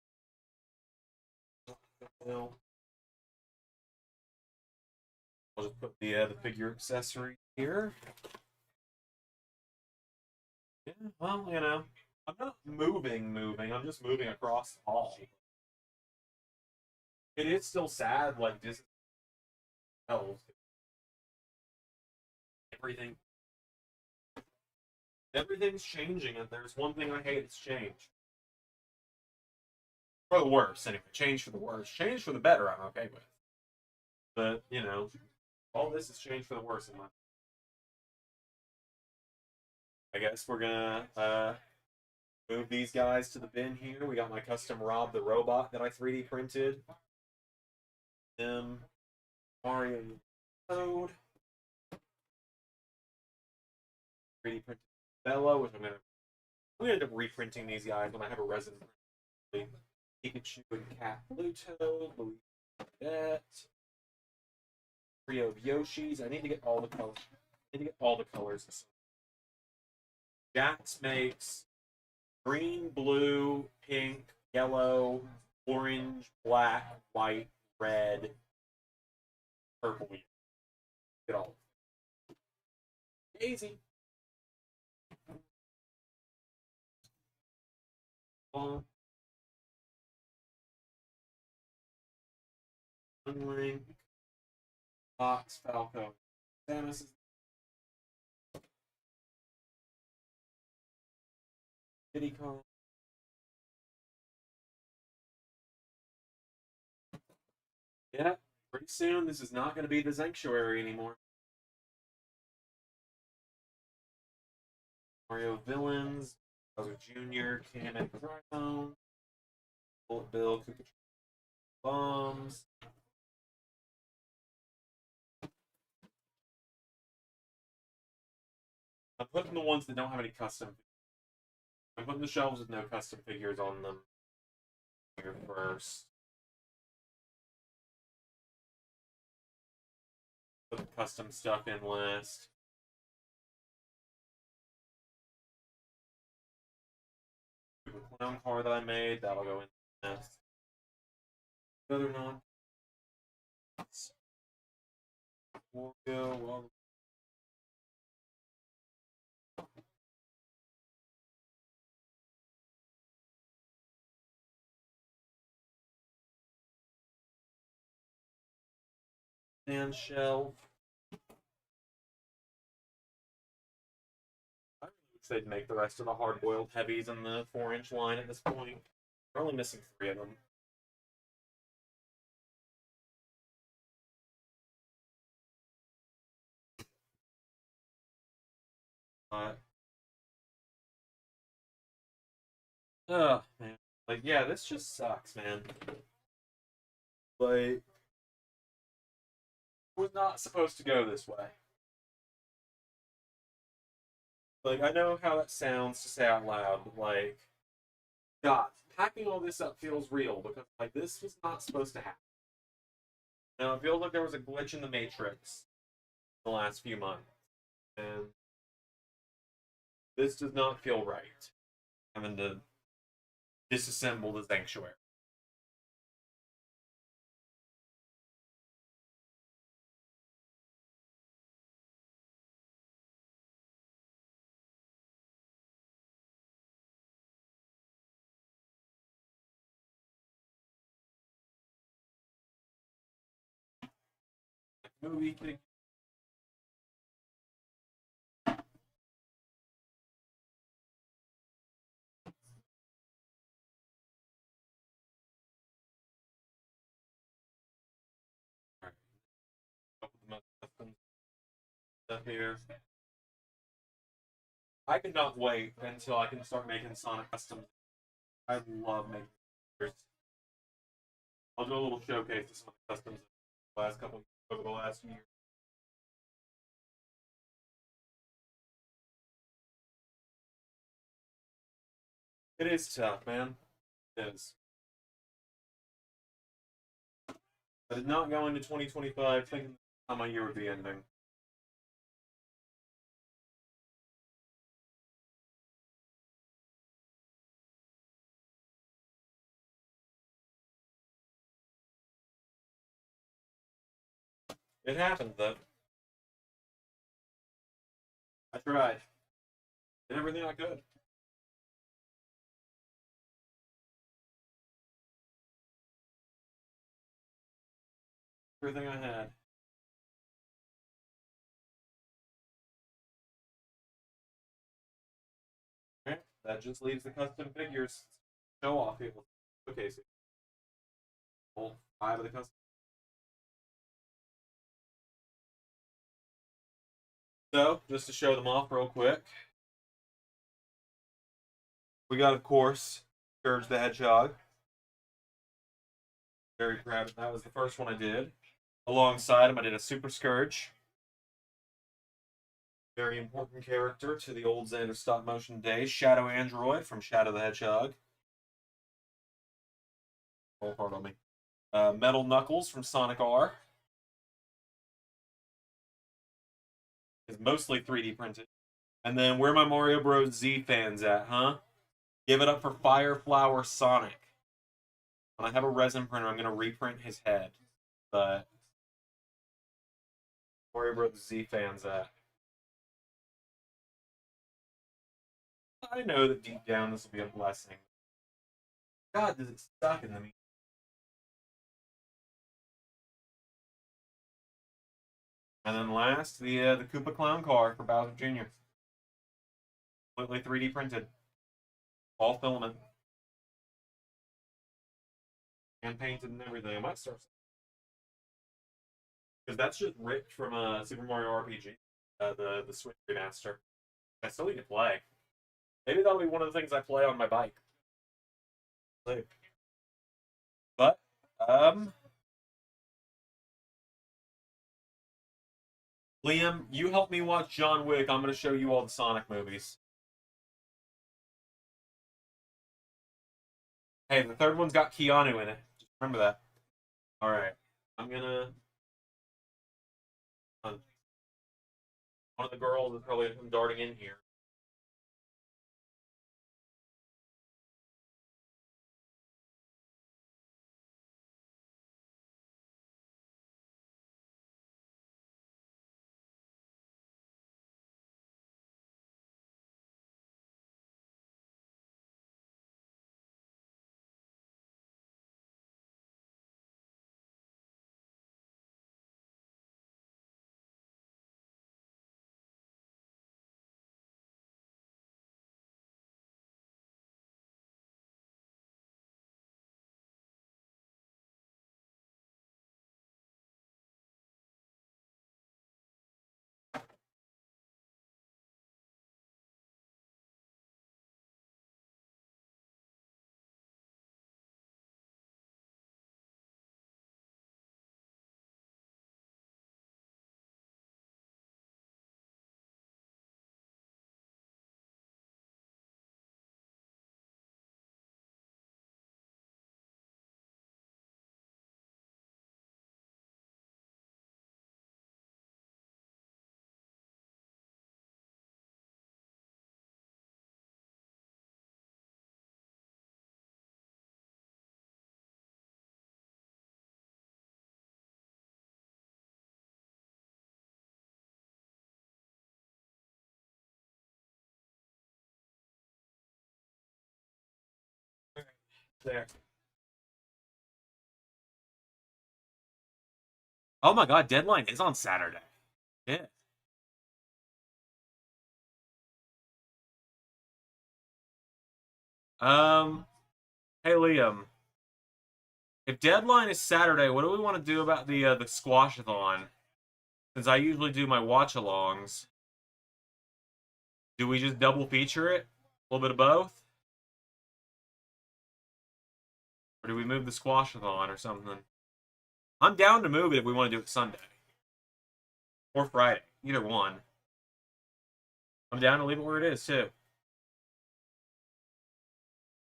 A: I'll just put the figure accessory here. Yeah, well, you know, I'm not moving. I'm just moving across the hall. It is still sad, like this. Everything, everything's changing, and there's one thing I hate: it's change. For the worse, anyway. Change for the worse. Change for the better, I'm okay with. But, you know, all this is change for the worse in my. I guess we're gonna move these guys to the bin here. We got my custom Rob the Robot that I 3D printed. Mario code. 3D printed Bella, which I'm gonna end up reprinting these guys when I have a resin. Pikachu and Cat Pluto, Luigi that. Trio of Yoshis. I need to get all the colors. I need to get all the colors. Jax makes green, blue, pink, yellow, orange, black, white, red, purple. Get all. Easy. Unlink. Fox, Falco. Samus is Diddy Kong. Yeah, pretty soon this is not going to be the Sanctuary anymore. Mario villains, Bowser Jr., Kamek, Rhino, Bullet Bill, Koopa Bombs. I'm putting the ones that don't have any custom. I'm putting the shelves with no custom figures on them here first. Put the custom stuff in last. The clown car that I made, that'll go in next. Other non. Wario, well. And shelf. I really wish they'd make the rest of the hard-boiled heavies in the 4-inch line at this point. We're only missing 3 of them. Man. Like, yeah, this just sucks, man. Like, it was not supposed to go this way. Like, I know how that sounds to say out loud, but, like, God, packing all this up feels real, because, like, this was not supposed to happen. Now, it feels like there was a glitch in the Matrix in the last few months, and this does not feel right. Having to disassemble the Sanctuary. Movie could. Stuff here. I could not wait until I can start making Sonic customs. I love making figures. I'll do a little showcase of Sonic customs the last couple of, over the last year. It is tough, man. It is. I did not go into 2025 thinking how my year would be ending. It happened, though. I tried. Did everything I could. Everything I had. Okay, that just leaves the custom figures. Show off here. Okay, so all 5 of the custom. So, just to show them off real quick, we got, of course, Courage the Hedgehog. Very proud of that. Was the first one I did. Alongside him, I did a Super Scourge. Very important character to the old Zander stop motion days. Shadow Android from Shadow the Hedgehog. Whole part on me. Metal Knuckles from Sonic R. Is mostly 3D printed. And then where my Mario Bros. Z fans at, huh? Give it up for Fire Flower Sonic. When I have a resin printer, I'm going to reprint his head. But Mario Bros. Z fans at. I know that deep down this will be a blessing. God, does it suck in the meat? And then last, the Koopa Clown car for Bowser Jr. Completely 3D printed. All filament. And painted and everything. I might start. Because that's just ripped from Super Mario RPG. The Switch remaster. I still need to play. Maybe that'll be one of the things I play on my bike. But, Liam, you help me watch John Wick. I'm going to show you all the Sonic movies. Hey, the third one's got Keanu in it. Just remember that. Alright. I'm going to... One of the girls is probably darting in here. There. Oh my god, deadline is on Saturday. Yeah. Um, hey Liam, if deadline is Saturday, what do we want to do about the squashathon? Since I usually do my watch-alongs, do we just double feature it? A little bit of both? Or do we move the squashathon or something? I'm down to move it if we want to do it Sunday. Or Friday. Either one. I'm down to leave it where it is, too.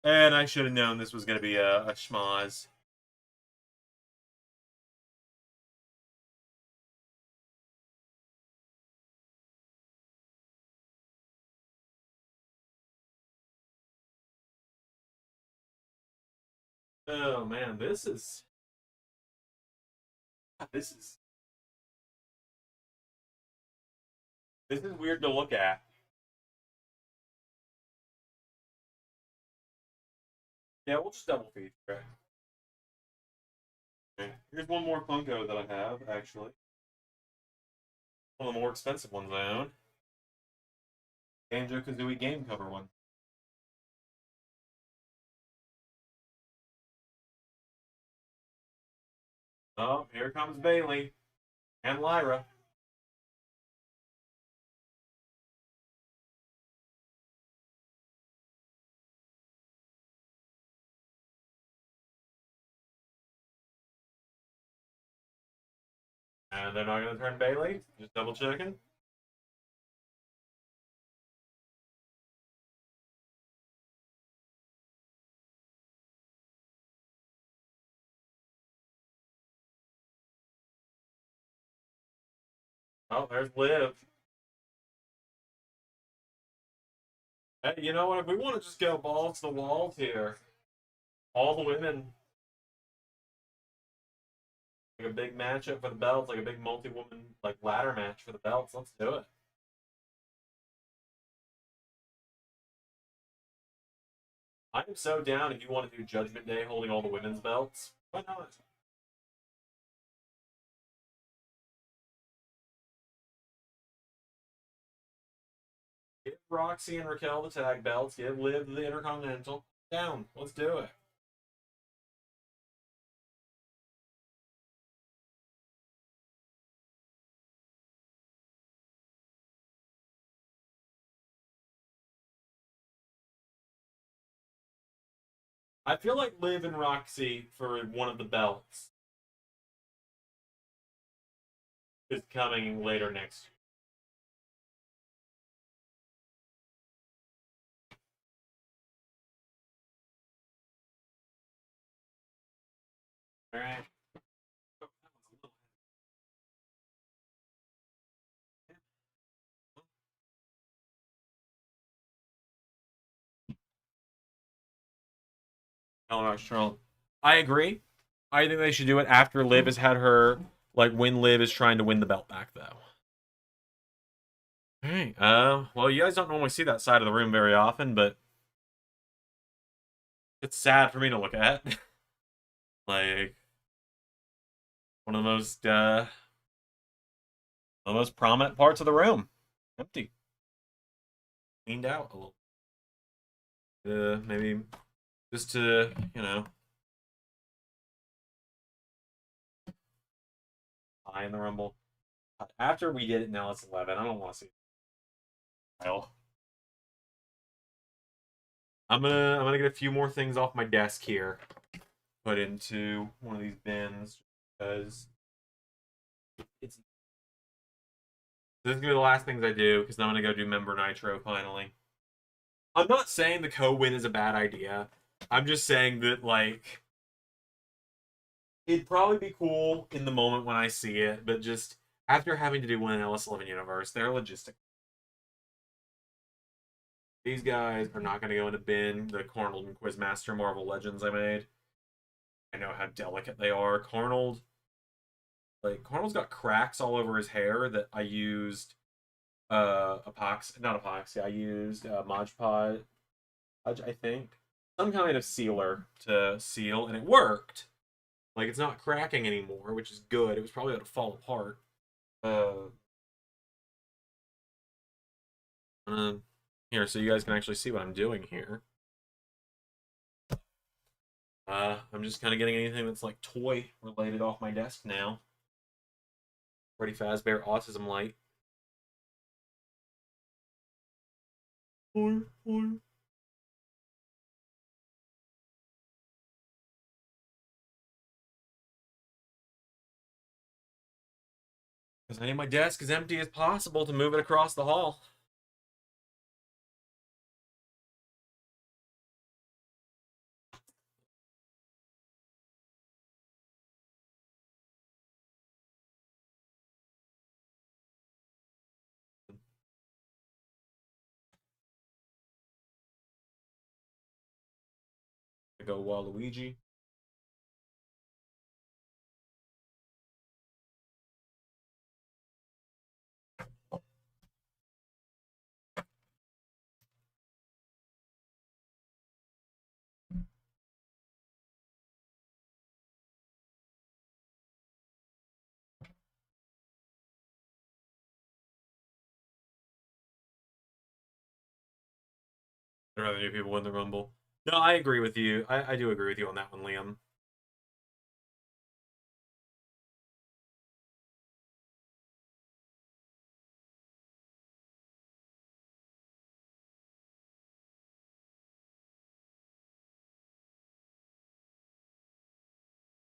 A: And I should have known this was going to be a schmoz. Oh man, this is this is weird to look at. Yeah, we'll just double feature it. Okay. Here's one more Funko that I have, actually. One of the more expensive ones I own. Banjo-Kazooie game cover one. Oh, here comes Bailey and Lyra. And they're not going to turn Bailey? Just double checking. Oh, there's Liv. Hey, you know what? If we want to just go balls to the walls here, all the women, like a big matchup for the belts, like a big multi-woman like ladder match for the belts. Let's do it. I am so down if you want to do Judgment Day holding all the women's belts. Why not? Give Roxy and Raquel the tag belts. Give Liv the Intercontinental. Down. Let's do it. I feel like Liv and Roxy for one of the belts is coming later next year. All right. I agree. I think they should do it after Liv has had her, like when Liv is trying to win the belt back, though. All right. Well, you guys don't normally see that side of the room very often, but it's sad for me to look at. Like one of the most prominent parts of the room, empty, cleaned out a little. Maybe just to high in the rumble. After we did it, now it's 11. I don't want to see it. Well, I'm gonna get a few more things off my desk here, put into one of these bins because it's. This is gonna be the last things I do because I'm gonna go do Member Nitro finally. I'm not saying the co-win is a bad idea. I'm just saying that like it'd probably be cool in the moment when I see it, but just after having to do one in LS11 Universe, they're logistic. These guys are not going to go in a bin. The Carnold and Quizmaster Marvel Legends I made. I know how delicate they are. Carnold's got cracks all over his hair that I used not epoxy. I used Mod Podge, I think. Some kind of sealer to seal, and it worked. Like it's not cracking anymore, which is good. It was probably going to fall apart. Uh, Here, so you guys can actually see what I'm doing here. I'm just kind of getting anything that's like toy related off my desk now. Freddy Fazbear Autism Light. Because I need my desk as empty as possible to move it across the hall. I go Waluigi. I'd rather new people win the Rumble. No, I agree with you. I do agree with you on that one, Liam.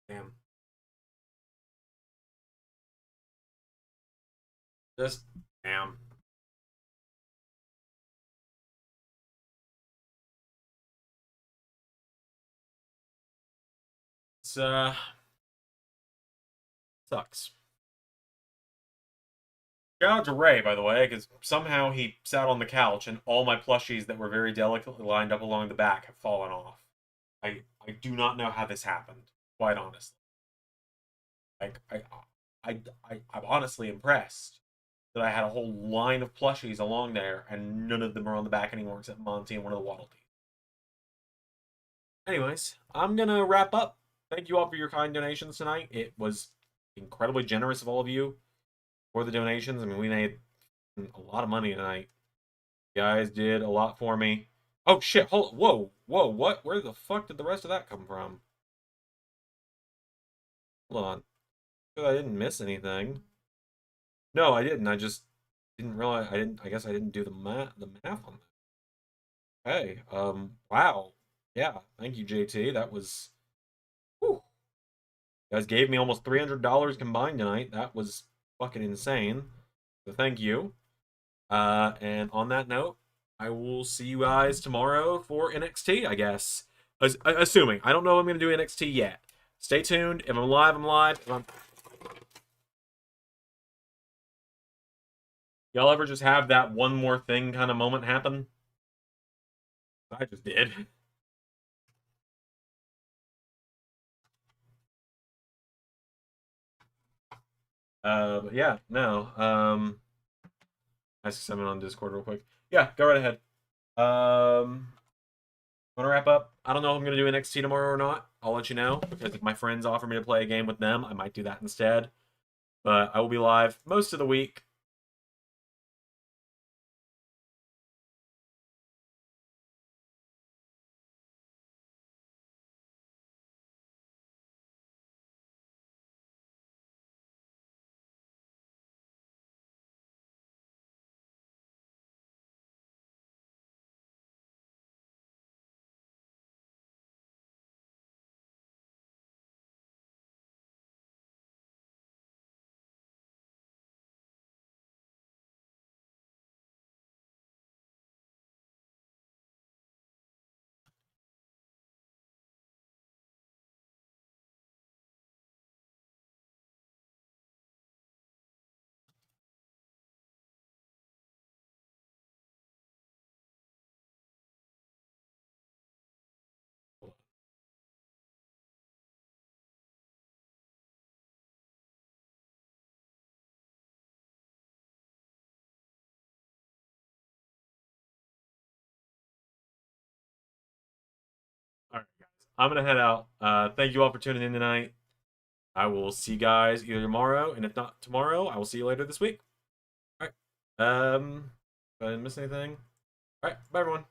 A: Damn. Just damn. It's sucks. Shout out to Ray, by the way, because somehow he sat on the couch and all my plushies that were very delicately lined up along the back have fallen off. I do not know how this happened, quite honestly. Like I'm honestly impressed that I had a whole line of plushies along there and none of them are on the back anymore except Monty and one of the Waddle Dees. Anyways, I'm gonna wrap up. Thank you all for your kind donations tonight. It was incredibly generous of all of you for the donations. I mean, we made a lot of money tonight. You guys did a lot for me. Oh shit! Whoa! What? Where the fuck did the rest of that come from? Hold on. I didn't miss anything. No, I didn't. I just didn't realize. I didn't. I guess I didn't do the math on that. Hey, wow. Yeah, thank you, JT. That was. Whew. You guys gave me almost $300 combined tonight. That was fucking insane. So thank you. And on that note, I will see you guys tomorrow for NXT, I guess. Assuming. I don't know if I'm going to do NXT yet. Stay tuned. If I'm live, I'm live. If I'm... Y'all ever just have that one more thing kind of moment happen? I just did. But yeah, no. Ask someone on Discord real quick. Yeah, go right ahead. Want to wrap up? I don't know if I'm going to do NXT tomorrow or not. I'll let you know, because if my friends offer me to play a game with them, I might do that instead. But I will be live most of the week. All right, guys. I'm going to head out. Thank you all for tuning in tonight. I will see you guys either tomorrow, and if not tomorrow, I will see you later this week. All right. If I didn't miss anything. All right. Bye, everyone.